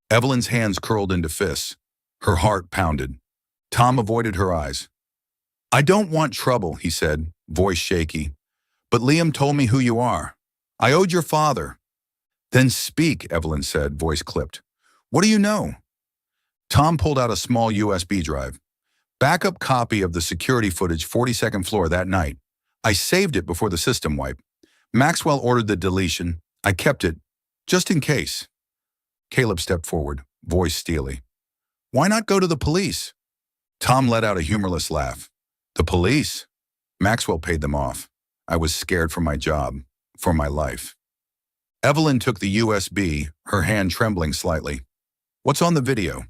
Evelyn's hands curled into fists. Her heart pounded. Tom avoided her eyes. I don't want trouble, he said, voice shaky. But Liam told me who you are. I owed your father. Then speak, Evelyn said, voice clipped. What do you know? Tom pulled out a small USB drive. Backup copy of the security footage 42nd floor that night. I saved it before the system wipe. Maxwell ordered the deletion. I kept it, just in case. Caleb stepped forward, voice steely. Why not go to the police? Tom let out a humorless laugh. The police? Maxwell paid them off. I was scared for my job, for my life. Evelyn took the USB, her hand trembling slightly. What's on the video?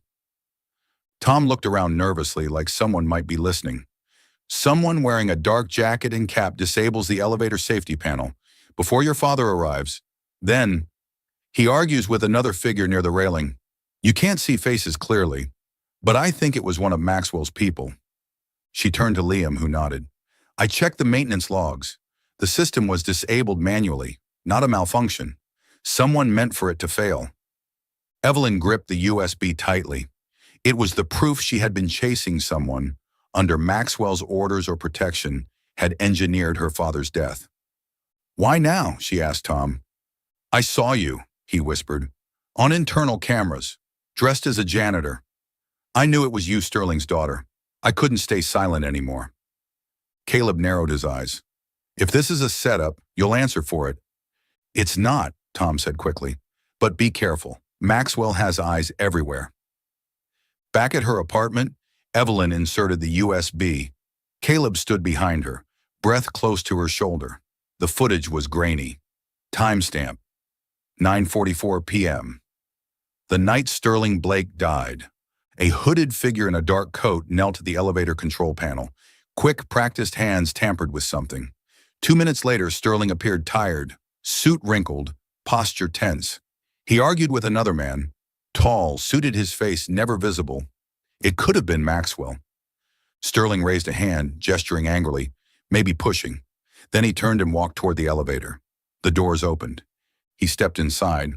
Tom looked around nervously like someone might be listening. Someone wearing a dark jacket and cap disables the elevator safety panel before your father arrives. Then, he argues with another figure near the railing. You can't see faces clearly, but I think it was one of Maxwell's people. She turned to Liam, who nodded. I checked the maintenance logs. The system was disabled manually, not a malfunction. Someone meant for it to fail. Evelyn gripped the USB tightly. It was the proof she had been chasing someone, under Maxwell's orders or protection, had engineered her father's death. Why now? She asked Tom. I saw you, he whispered, on internal cameras, dressed as a janitor. I knew it was you, Sterling's daughter. I couldn't stay silent anymore. Caleb narrowed his eyes. If this is a setup, you'll answer for it. It's not, Tom said quickly. But be careful. Maxwell has eyes everywhere. Back at her apartment, Evelyn inserted the USB. Caleb stood behind her, breath close to her shoulder. The footage was grainy. Timestamp: 9:44 p.m. The night Sterling Blake died. A hooded figure in a dark coat knelt at the elevator control panel. Quick, practiced hands tampered with something. 2 minutes later, Sterling appeared tired, suit wrinkled, posture tense. He argued with another man. Tall, suited, his face never visible. It could have been Maxwell. Sterling raised a hand, gesturing angrily, maybe pushing. Then he turned and walked toward the elevator. The doors opened. He stepped inside.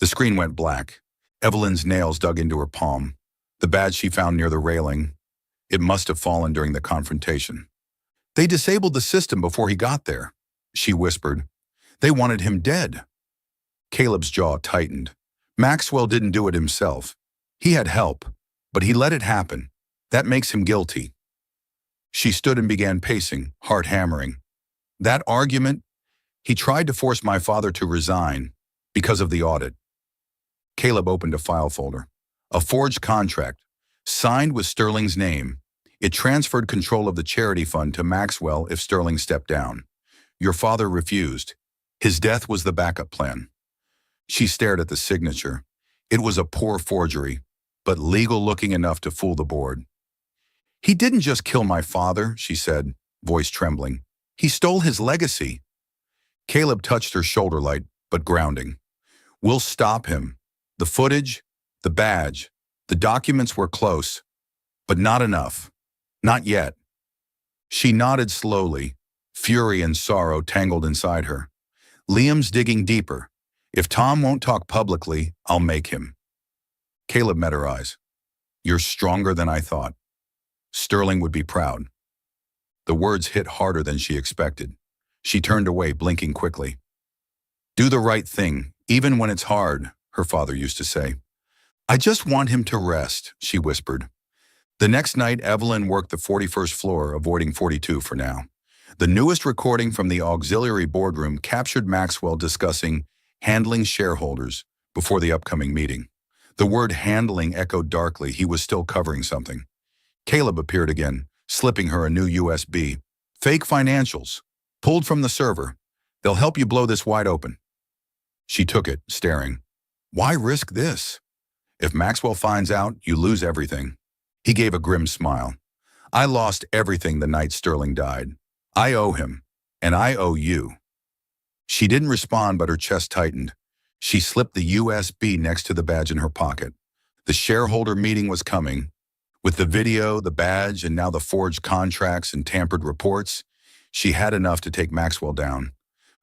The screen went black. Evelyn's nails dug into her palm. The badge she found near the railing. It must have fallen during the confrontation. They disabled the system before he got there, she whispered. They wanted him dead. Caleb's jaw tightened. Maxwell didn't do it himself. He had help, but he let it happen. That makes him guilty. She stood and began pacing, heart hammering. That argument, he tried to force my father to resign because of the audit. Caleb opened a file folder. A forged contract, signed with Sterling's name. It transferred control of the charity fund to Maxwell if Sterling stepped down. Your father refused. His death was the backup plan. She stared at the signature. It was a poor forgery, but legal-looking enough to fool the board. He didn't just kill my father, she said, voice trembling. He stole his legacy. Caleb touched her shoulder light, but grounding. We'll stop him. The footage, the badge, the documents were close, but not enough. Not yet. She nodded slowly, fury and sorrow tangled inside her. Liam's digging deeper. If Tom won't talk publicly, I'll make him. Caleb met her eyes. You're stronger than I thought. Sterling would be proud. The words hit harder than she expected. She turned away, blinking quickly. Do the right thing, even when it's hard, her father used to say. I just want him to rest, she whispered. The next night, Evelyn worked the 41st floor, avoiding 42 for now. The newest recording from the auxiliary boardroom captured Maxwell discussing handling shareholders before the upcoming meeting. The word handling echoed darkly. He was still covering something. Caleb appeared again, slipping her a new USB. Fake financials, pulled from the server. They'll help you blow this wide open. She took it, staring. Why risk this? If Maxwell finds out, you lose everything. He gave a grim smile. I lost everything the night Sterling died. I owe him, and I owe you. She didn't respond, but her chest tightened. She slipped the USB next to the badge in her pocket. The shareholder meeting was coming. With the video, the badge, and now the forged contracts and tampered reports, she had enough to take Maxwell down.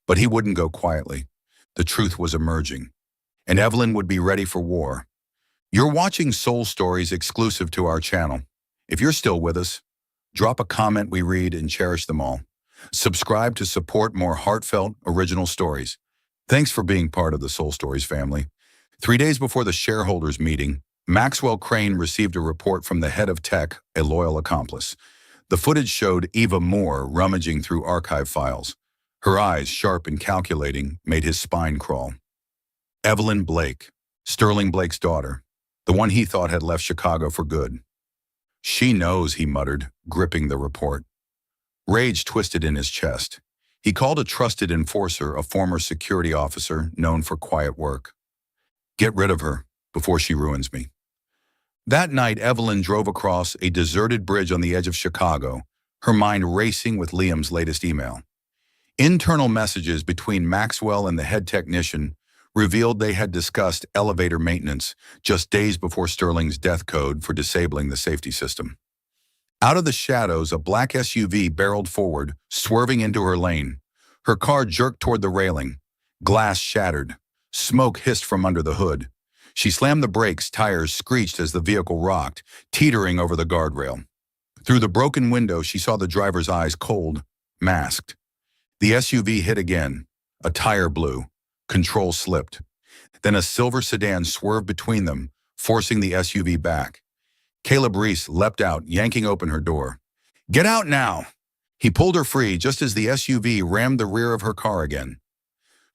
But he wouldn't go quietly. The truth was emerging, and Evelyn would be ready for war. You're watching Soul Stories exclusive to our channel. If you're still with us, drop a comment. We read and cherish them all. Subscribe to support more heartfelt, original stories. Thanks for being part of the Soul Stories family. 3 days before the shareholders meeting, Maxwell Crane received a report from the head of tech, a loyal accomplice. The footage showed Eva Moore rummaging through archive files. Her eyes, sharp and calculating, made his spine crawl. Evelyn Blake, Sterling Blake's daughter, the one he thought had left Chicago for good. She knows, he muttered, gripping the report. Rage twisted in his chest. He called a trusted enforcer, a former security officer known for quiet work. Get rid of her before she ruins me. That night, Evelyn drove across a deserted bridge on the edge of Chicago, her mind racing with Liam's latest email. Internal messages between Maxwell and the head technician revealed they had discussed elevator maintenance just days before Sterling's death code for disabling the safety system. Out of the shadows, a black SUV barreled forward, swerving into her lane. Her car jerked toward the railing. Glass shattered. Smoke hissed from under the hood. She slammed the brakes, tires screeched as the vehicle rocked, teetering over the guardrail. Through the broken window, she saw the driver's eyes cold, masked. The SUV hit again. A tire blew. Control slipped. Then a silver sedan swerved between them, forcing the SUV back. Caleb Reese leapt out, yanking open her door. Get out now! He pulled her free just as the SUV rammed the rear of her car again.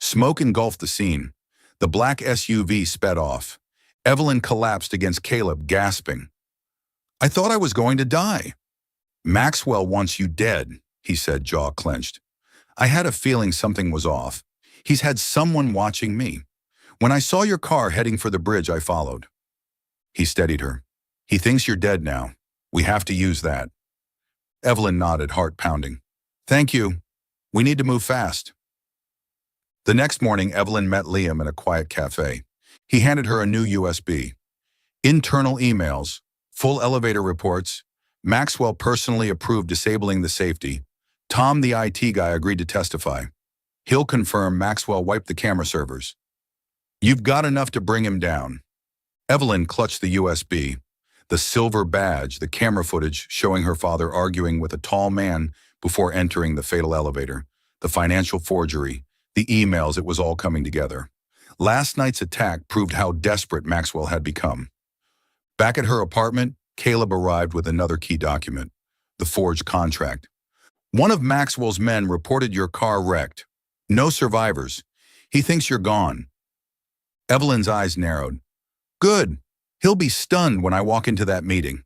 Smoke engulfed the scene. The black SUV sped off. Evelyn collapsed against Caleb, gasping. I thought I was going to die. Maxwell wants you dead, he said, jaw clenched. I had a feeling something was off. He's had someone watching me. When I saw your car heading for the bridge, I followed. He steadied her. He thinks you're dead now. We have to use that. Evelyn nodded, heart pounding. Thank you. We need to move fast. The next morning, Evelyn met Liam in a quiet cafe. He handed her a new USB. Internal emails, full elevator reports. Maxwell personally approved disabling the safety. Tom, the IT guy, agreed to testify. He'll confirm Maxwell wiped the camera servers. You've got enough to bring him down. Evelyn clutched the USB. The silver badge, the camera footage showing her father arguing with a tall man before entering the fatal elevator, the financial forgery, the emails, it was all coming together. Last night's attack proved how desperate Maxwell had become. Back at her apartment, Caleb arrived with another key document, the forged contract. One of Maxwell's men reported your car wrecked. No survivors. He thinks you're gone. Evelyn's eyes narrowed. Good. He'll be stunned when I walk into that meeting.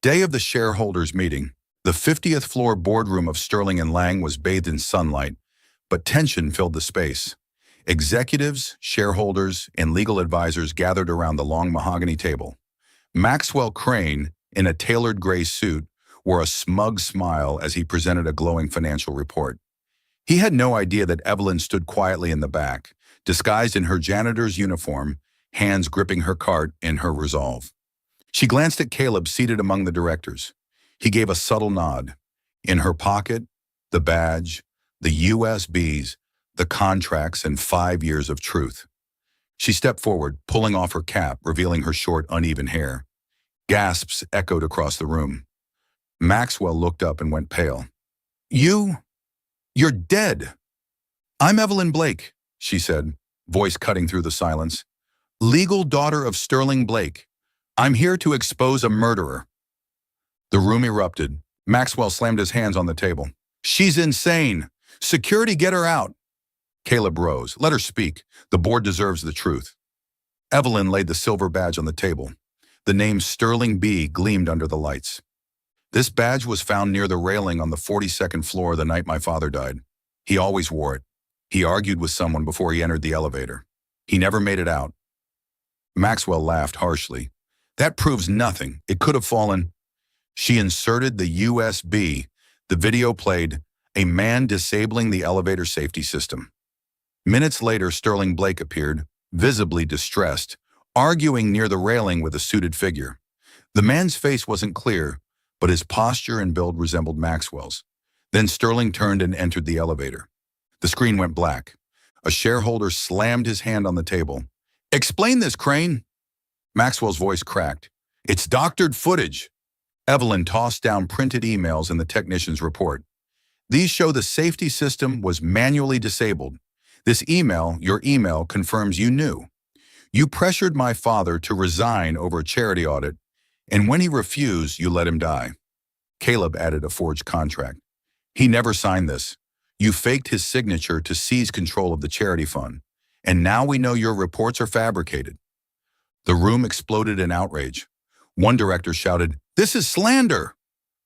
Day of the shareholders' meeting. The 50th floor boardroom of Sterling and Lang was bathed in sunlight, but tension filled the space. Executives, shareholders, and legal advisors gathered around the long mahogany table. Maxwell Crane, in a tailored gray suit, wore a smug smile as he presented a glowing financial report. He had no idea that Evelyn stood quietly in the back, disguised in her janitor's uniform, hands gripping her cart in her resolve. She glanced at Caleb seated among the directors. He gave a subtle nod. In her pocket, the badge, the USBs, the contracts, and 5 years of truth. She stepped forward, pulling off her cap, revealing her short, uneven hair. Gasps echoed across the room. Maxwell looked up and went pale. You're dead. I'm Evelyn Blake, she said, voice cutting through the silence. Legal daughter of Sterling Blake. I'm here to expose a murderer. The room erupted. Maxwell slammed his hands on the table. She's insane. Security, get her out. Caleb rose. Let her speak. The board deserves the truth. Evelyn laid the silver badge on the table. The name Sterling B gleamed under the lights. This badge was found near the railing on the 42nd floor the night my father died. He always wore it. He argued with someone before he entered the elevator. He never made it out. Maxwell laughed harshly. That proves nothing. It could have fallen. She inserted the USB. The video played, a man disabling the elevator safety system. Minutes later, Sterling Blake appeared, visibly distressed, arguing near the railing with a suited figure. The man's face wasn't clear, but his posture and build resembled Maxwell's. Then Sterling turned and entered the elevator. The screen went black. A shareholder slammed his hand on the table. "Explain this, Crane." Maxwell's voice cracked. "It's doctored footage." Evelyn tossed down printed emails in the technician's report. "These show the safety system was manually disabled. This email, your email, confirms you knew. You pressured my father to resign over a charity audit, and when he refused, you let him die." Caleb added a forged contract. "He never signed this. You faked his signature to seize control of the charity fund, and now we know your reports are fabricated." The room exploded in outrage. One director shouted, "This is slander!"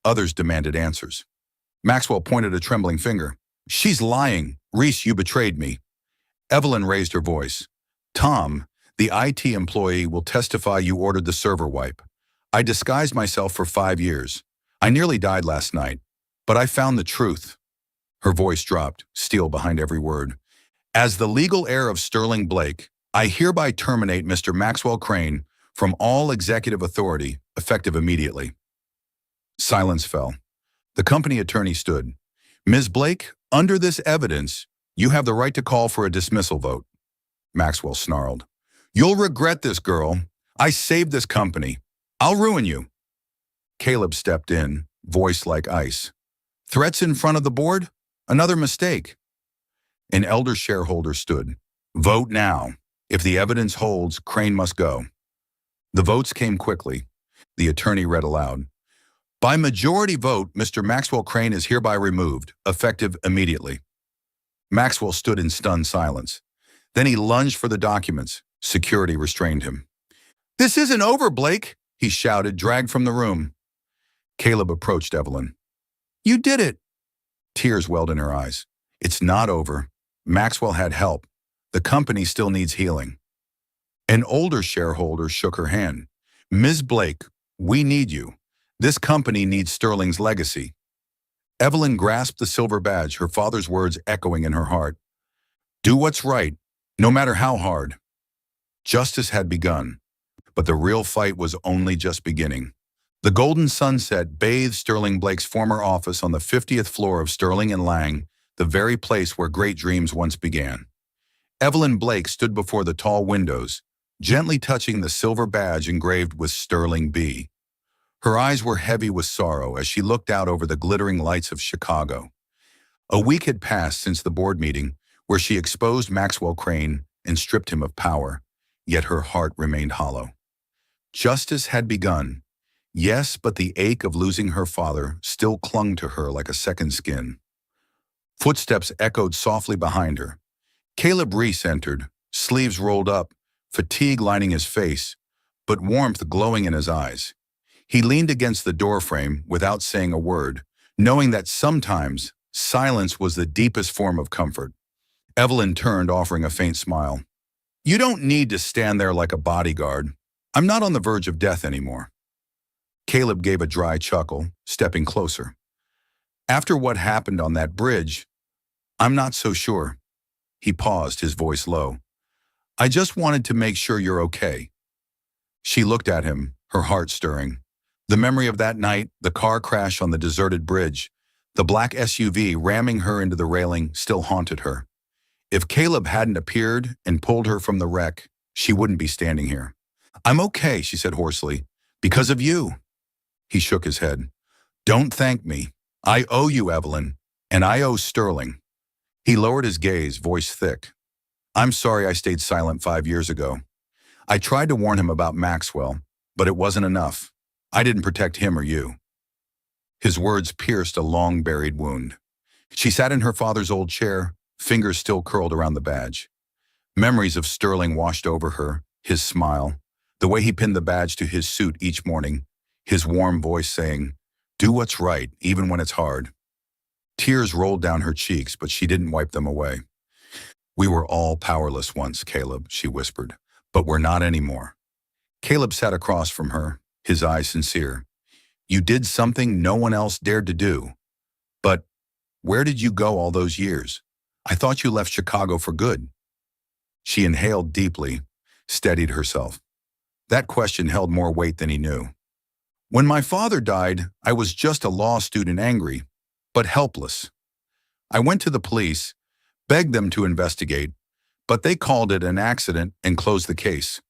Others demanded answers. Maxwell pointed a trembling finger. "She's lying. Reese, you betrayed me." Evelyn raised her voice. "Tom, the IT employee, will testify you ordered the server wipe. I disguised myself for 5 years. I nearly died last night, but I found the truth." Her voice dropped, steel behind every word. "As the legal heir of Sterling Blake, I hereby terminate Mr. Maxwell Crane from all executive authority, effective immediately." Silence fell. The company attorney stood. "Ms. Blake, under this evidence, you have the right to call for a dismissal vote." Maxwell snarled. "You'll regret this, girl. I saved this company. I'll ruin you." Caleb stepped in, voice like ice. "Threats in front of the board? Another mistake." An elder shareholder stood. "Vote now. If the evidence holds, Crane must go." The votes came quickly. The attorney read aloud. "By majority vote, Mr. Maxwell Crane is hereby removed, effective immediately." Maxwell stood in stunned silence. Then he lunged for the documents. Security restrained him. "This isn't over, Blake," he shouted, dragged from the room. Caleb approached Evelyn. "You did it." Tears welled in her eyes. "It's not over. Maxwell had help. The company still needs healing." An older shareholder shook her hand. "Ms. Blake, we need you. This company needs Sterling's legacy." Evelyn grasped the silver badge, her father's words echoing in her heart. "Do what's right, no matter how hard." Justice had begun, but the real fight was only just beginning. The golden sunset bathed Sterling Blake's former office on the 50th floor of Sterling and Lang, the very place where great dreams once began. Evelyn Blake stood before the tall windows, gently touching the silver badge engraved with Sterling B. Her eyes were heavy with sorrow as she looked out over the glittering lights of Chicago. A week had passed since the board meeting, where she exposed Maxwell Crane and stripped him of power, yet her heart remained hollow. Justice had begun. Yes, but the ache of losing her father still clung to her like a second skin. Footsteps echoed softly behind her. Caleb Reese entered, sleeves rolled up, fatigue lining his face, but warmth glowing in his eyes. He leaned against the doorframe without saying a word, knowing that sometimes silence was the deepest form of comfort. Evelyn turned, offering a faint smile. "You don't need to stand there like a bodyguard. I'm not on the verge of death anymore." Caleb gave a dry chuckle, stepping closer. "After what happened on that bridge, I'm not so sure." He paused, his voice low. "I just wanted to make sure you're okay." She looked at him, her heart stirring. The memory of that night, the car crash on the deserted bridge, the black SUV ramming her into the railing, still haunted her. If Caleb hadn't appeared and pulled her from the wreck, she wouldn't be standing here. "I'm okay," she said hoarsely, "because of you." He shook his head. "Don't thank me. I owe you, Evelyn, and I owe Sterling." He lowered his gaze, voice thick. "I'm sorry I stayed silent 5 years ago. I tried to warn him about Maxwell, but it wasn't enough. I didn't protect him or you." His words pierced a long-buried wound. She sat in her father's old chair, fingers still curled around the badge. Memories of Sterling washed over her, his smile, the way he pinned the badge to his suit each morning, his warm voice saying, "Do what's right, even when it's hard." Tears rolled down her cheeks, but she didn't wipe them away. We were all powerless once, Caleb, she whispered, but we're not anymore. Caleb sat across from her, his eyes sincere. You did something no one else dared to do. But where did you go all those years? I thought you left Chicago for good. She inhaled deeply, steadied herself. That question held more weight than he knew. When my father died, I was just a law student, angry, but helpless. I went to the police, begged them to investigate, but they called it an accident and closed the case.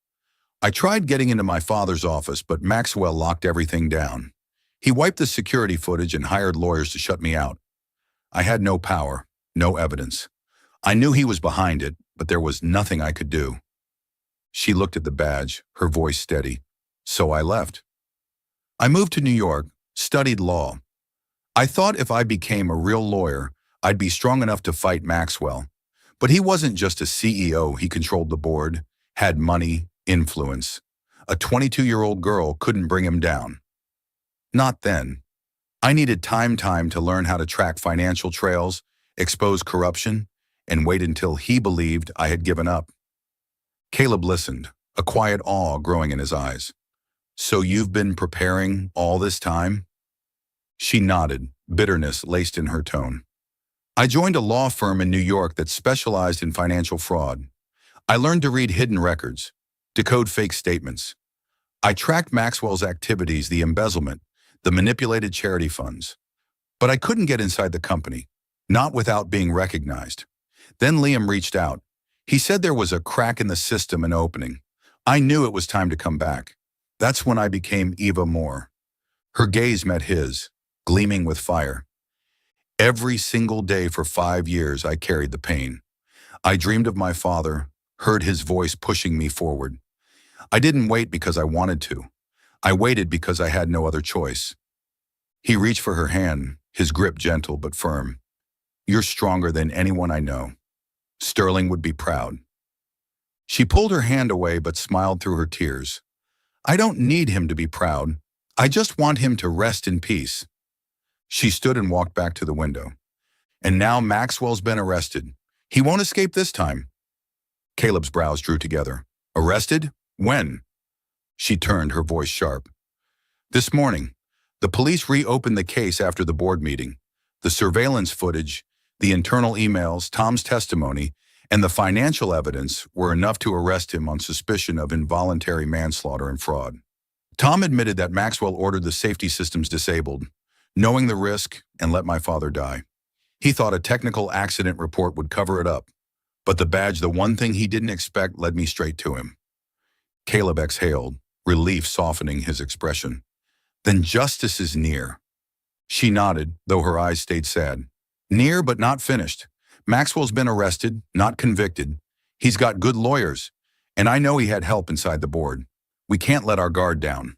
I tried getting into my father's office, but Maxwell locked everything down. He wiped the security footage and hired lawyers to shut me out. I had no power, no evidence. I knew he was behind it, but there was nothing I could do. She looked at the badge, her voice steady. So I left. I moved to New York, studied law. I thought if I became a real lawyer, I'd be strong enough to fight Maxwell. But he wasn't just a CEO, he controlled the board, had money, influence. A 22-year-old girl couldn't bring him down. Not then. I needed time to learn how to track financial trails, expose corruption, and wait until he believed I had given up. Caleb listened, a quiet awe growing in his eyes. So you've been preparing all this time? She nodded, bitterness laced in her tone. I joined a law firm in New York that specialized in financial fraud. I learned to read hidden records, decode fake statements. I tracked Maxwell's activities, the embezzlement, the manipulated charity funds. But I couldn't get inside the company, not without being recognized. Then Liam reached out. He said there was a crack in the system, an opening. I knew it was time to come back. That's when I became Eva Moore. Her gaze met his, gleaming with fire. Every single day for 5 years, I carried the pain. I dreamed of my father, heard his voice pushing me forward. I didn't wait because I wanted to. I waited because I had no other choice. He reached for her hand, his grip gentle but firm. You're stronger than anyone I know. Sterling would be proud. She pulled her hand away but smiled through her tears. I don't need him to be proud. I just want him to rest in peace. She stood and walked back to the window. And now Maxwell's been arrested. He won't escape this time. Caleb's brows drew together. Arrested? When? She turned, her voice sharp. This morning. The police reopened the case after the board meeting. The surveillance footage, the internal emails, Tom's testimony, and the financial evidence were enough to arrest him on suspicion of involuntary manslaughter and fraud. Tom admitted that Maxwell ordered the safety systems disabled, knowing the risk, and let my father die. He thought a technical accident report would cover it up, but the badge, the one thing he didn't expect, led me straight to him. Caleb exhaled, relief softening his expression. Then justice is near. She nodded, though her eyes stayed sad. Near but not finished. Maxwell's been arrested, not convicted. He's got good lawyers, and I know he had help inside the board. We can't let our guard down.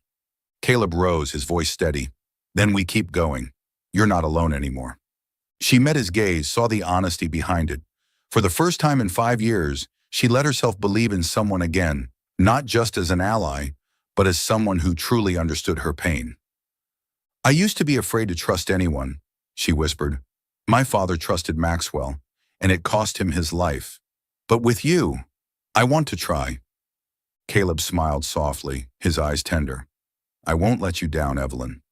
Caleb rose, his voice steady. Then we keep going. You're not alone anymore. She met his gaze, saw the honesty behind it. For the first time in 5 years, she let herself believe in someone again, not just as an ally, but as someone who truly understood her pain. I used to be afraid to trust anyone, she whispered. My father trusted Maxwell, and it cost him his life. But with you, I want to try. Caleb smiled softly, his eyes tender. I won't let you down, Evelyn.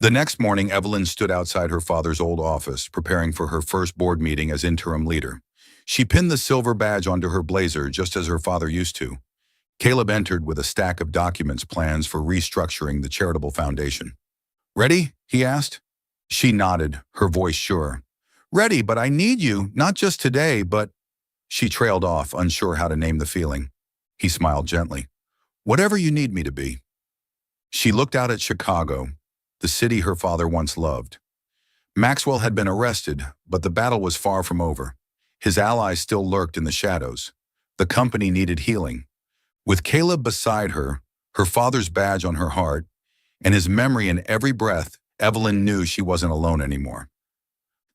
The next morning, Evelyn stood outside her father's old office, preparing for her first board meeting as interim leader. She pinned the silver badge onto her blazer just as her father used to. Caleb entered with a stack of documents, plans for restructuring the charitable foundation. Ready? He asked. She nodded, her voice sure. Ready, but I need you, not just today, but... She trailed off, unsure how to name the feeling. He smiled gently. Whatever you need me to be. She looked out at Chicago, the city her father once loved. Maxwell had been arrested, but the battle was far from over. His allies still lurked in the shadows. The company needed healing. With Caleb beside her, her father's badge on her heart, and his memory in every breath, Evelyn knew she wasn't alone anymore.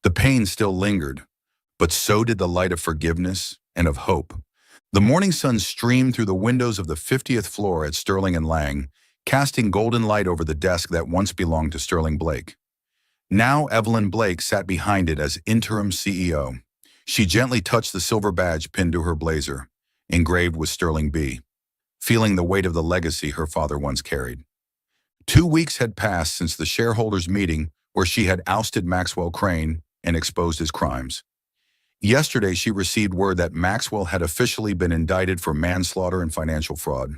The pain still lingered, but so did the light of forgiveness and of hope. The morning sun streamed through the windows of the 50th floor at Sterling and Lang, casting golden light over the desk that once belonged to Sterling Blake. Now Evelyn Blake sat behind it as interim CEO. She gently touched the silver badge pinned to her blazer, engraved with Sterling B., feeling the weight of the legacy her father once carried. 2 weeks had passed since the shareholders' meeting where she had ousted Maxwell Crane and exposed his crimes. Yesterday, she received word that Maxwell had officially been indicted for manslaughter and financial fraud.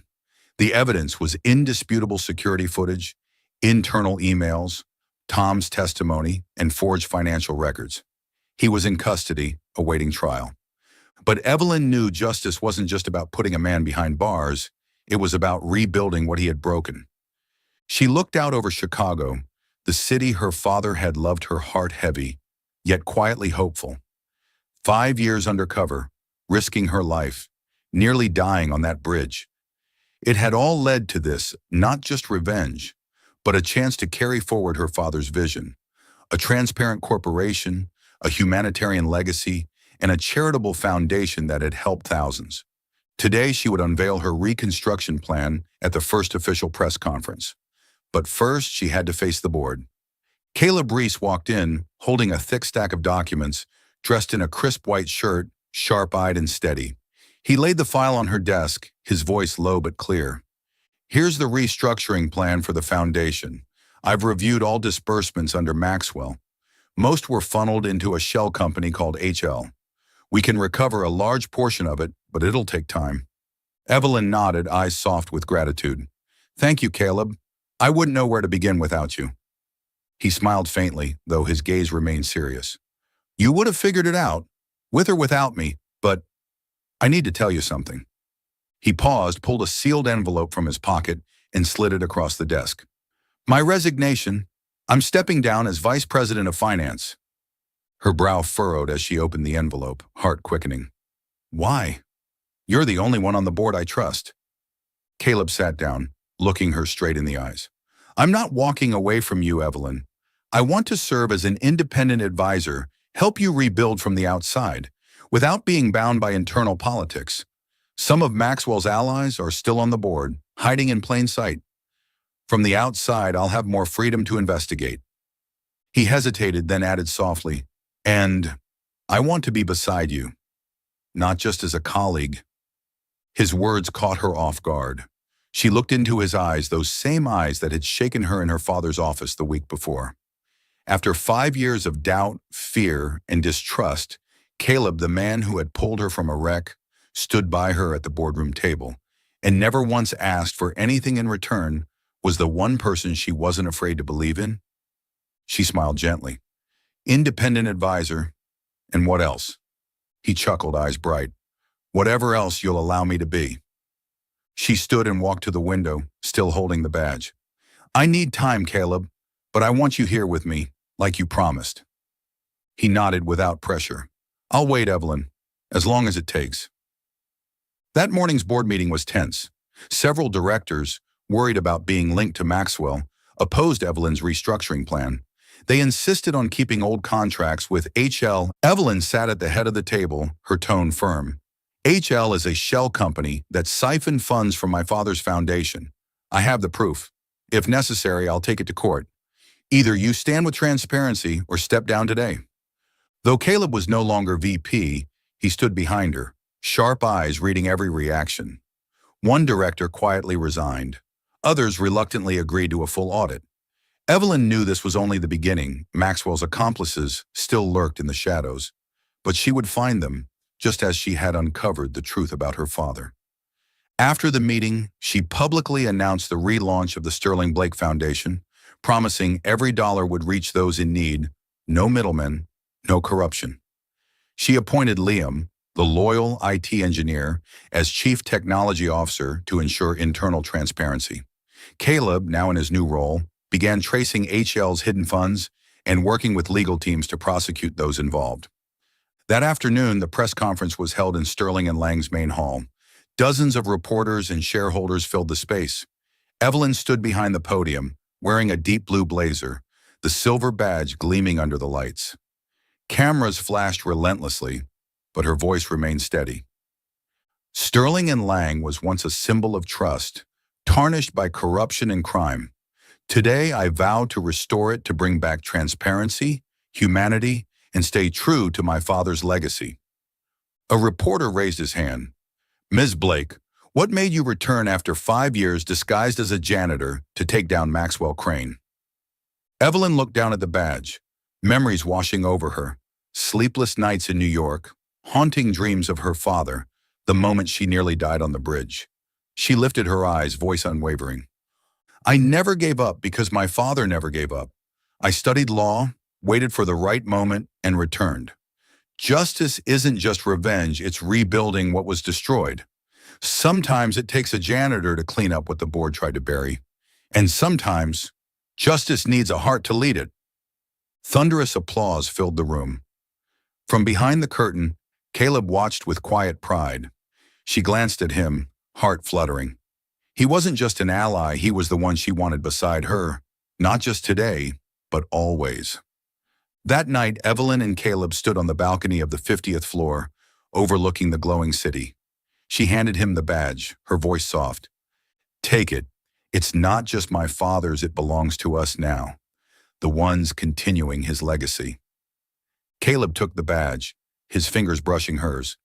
The evidence was indisputable security footage, internal emails, Tom's testimony, and forged financial records. He was in custody, awaiting trial. But Evelyn knew justice wasn't just about putting a man behind bars, it was about rebuilding what he had broken. She looked out over Chicago, the city her father had loved, her heart heavy, yet quietly hopeful. 5 years undercover, risking her life, nearly dying on that bridge. It had all led to this, not just revenge, but a chance to carry forward her father's vision. A transparent corporation, a humanitarian legacy, and a charitable foundation that had helped thousands. Today, she would unveil her reconstruction plan at the first official press conference. But first, she had to face the board. Caleb Reese walked in, holding a thick stack of documents, dressed in a crisp white shirt, sharp-eyed and steady. He laid the file on her desk, his voice low but clear. "Here's the restructuring plan for the foundation. I've reviewed all disbursements under Maxwell. Most were funneled into a shell company called HL. We can recover a large portion of it, but it'll take time." Evelyn nodded, eyes soft with gratitude. "Thank you, Caleb. I wouldn't know where to begin without you." He smiled faintly, though his gaze remained serious. "You would have figured it out, with or without me, but I need to tell you something." He paused, pulled a sealed envelope from his pocket, and slid it across the desk. "My resignation. I'm stepping down as Vice President of Finance." Her brow furrowed as she opened the envelope, heart quickening. "Why? You're the only one on the board I trust." Caleb sat down, looking her straight in the eyes. "I'm not walking away from you, Evelyn. I want to serve as an independent advisor, help you rebuild from the outside, without being bound by internal politics. Some of Maxwell's allies are still on the board, hiding in plain sight. From the outside, I'll have more freedom to investigate." He hesitated, then added softly, "And I want to be beside you, not just as a colleague." His words caught her off guard. She looked into his eyes, those same eyes that had shaken her in her father's office the week before. After 5 years of doubt, fear, and distrust, Caleb, the man who had pulled her from a wreck, stood by her at the boardroom table, and never once asked for anything in return, was the one person she wasn't afraid to believe in. She smiled gently. "Independent advisor, and what else?" He chuckled, eyes bright. "Whatever else you'll allow me to be." She stood and walked to the window, still holding the badge. "I need time, Caleb, but I want you here with me, like you promised." He nodded without pressure. "I'll wait, Evelyn, as long as it takes." That morning's board meeting was tense. Several directors, worried about being linked to Maxwell, opposed Evelyn's restructuring plan. They insisted on keeping old contracts with HL. Evelyn sat at the head of the table, her tone firm. "HL is a shell company that siphoned funds from my father's foundation. I have the proof. If necessary, I'll take it to court. Either you stand with transparency or step down today." Though Caleb was no longer VP, he stood behind her, sharp eyes reading every reaction. One director quietly resigned. Others reluctantly agreed to a full audit. Evelyn knew this was only the beginning. Maxwell's accomplices still lurked in the shadows, but she would find them, just as she had uncovered the truth about her father. After the meeting, she publicly announced the relaunch of the Sterling Blake Foundation, promising every dollar would reach those in need, no middlemen, no corruption. She appointed Liam, the loyal IT engineer, as Chief Technology Officer to ensure internal transparency. Caleb, now in his new role, began tracing HL's hidden funds and working with legal teams to prosecute those involved. That afternoon, the press conference was held in Sterling and Lang's main hall. Dozens of reporters and shareholders filled the space. Evelyn stood behind the podium, wearing a deep blue blazer, the silver badge gleaming under the lights. Cameras flashed relentlessly, but her voice remained steady. Sterling and Lang was once a symbol of trust, tarnished by corruption and crime. Today, I vow to restore it, to bring back transparency, humanity, and stay true to my father's legacy. A reporter raised his hand. Ms. Blake, what made you return after 5 years disguised as a janitor to take down Maxwell Crane? Evelyn looked down at the badge, memories washing over her, sleepless nights in New York, haunting dreams of her father, the moment she nearly died on the bridge. She lifted her eyes, voice unwavering. I never gave up because my father never gave up. I studied law, waited for the right moment, and returned. Justice isn't just revenge, it's rebuilding what was destroyed. Sometimes it takes a janitor to clean up what the board tried to bury. And sometimes, justice needs a heart to lead it. Thunderous applause filled the room. From behind the curtain, Caleb watched with quiet pride. She glanced at him, heart fluttering. He wasn't just an ally, he was the one she wanted beside her, not just today, but always. That night, Evelyn and Caleb stood on the balcony of the 50th floor, overlooking the glowing city. She handed him the badge, her voice soft. Take it. It's not just my father's, it belongs to us now, the ones continuing his legacy. Caleb took the badge, his fingers brushing hers.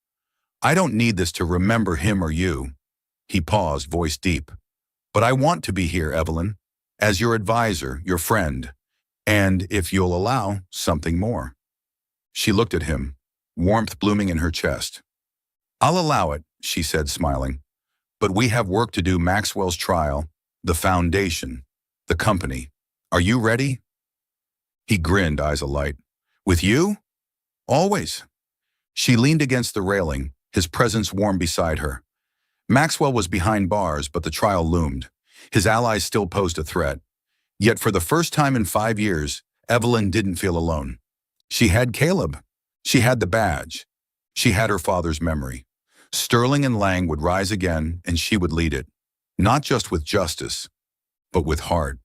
I don't need this to remember him or you. He paused, voice deep. But I want to be here, Evelyn, as your advisor, your friend, and, if you'll allow, something more. She looked at him, warmth blooming in her chest. I'll allow it, she said, smiling. But we have work to do. Maxwell's trial, the foundation, the company. Are you ready? He grinned, eyes alight. With you? Always. She leaned against the railing, his presence warm beside her. Maxwell was behind bars, but the trial loomed. His allies still posed a threat. Yet for the first time in 5 years, Evelyn didn't feel alone. She had Caleb. She had the badge. She had her father's memory. Sterling and Lang would rise again, and she would lead it. Not just with justice, but with heart.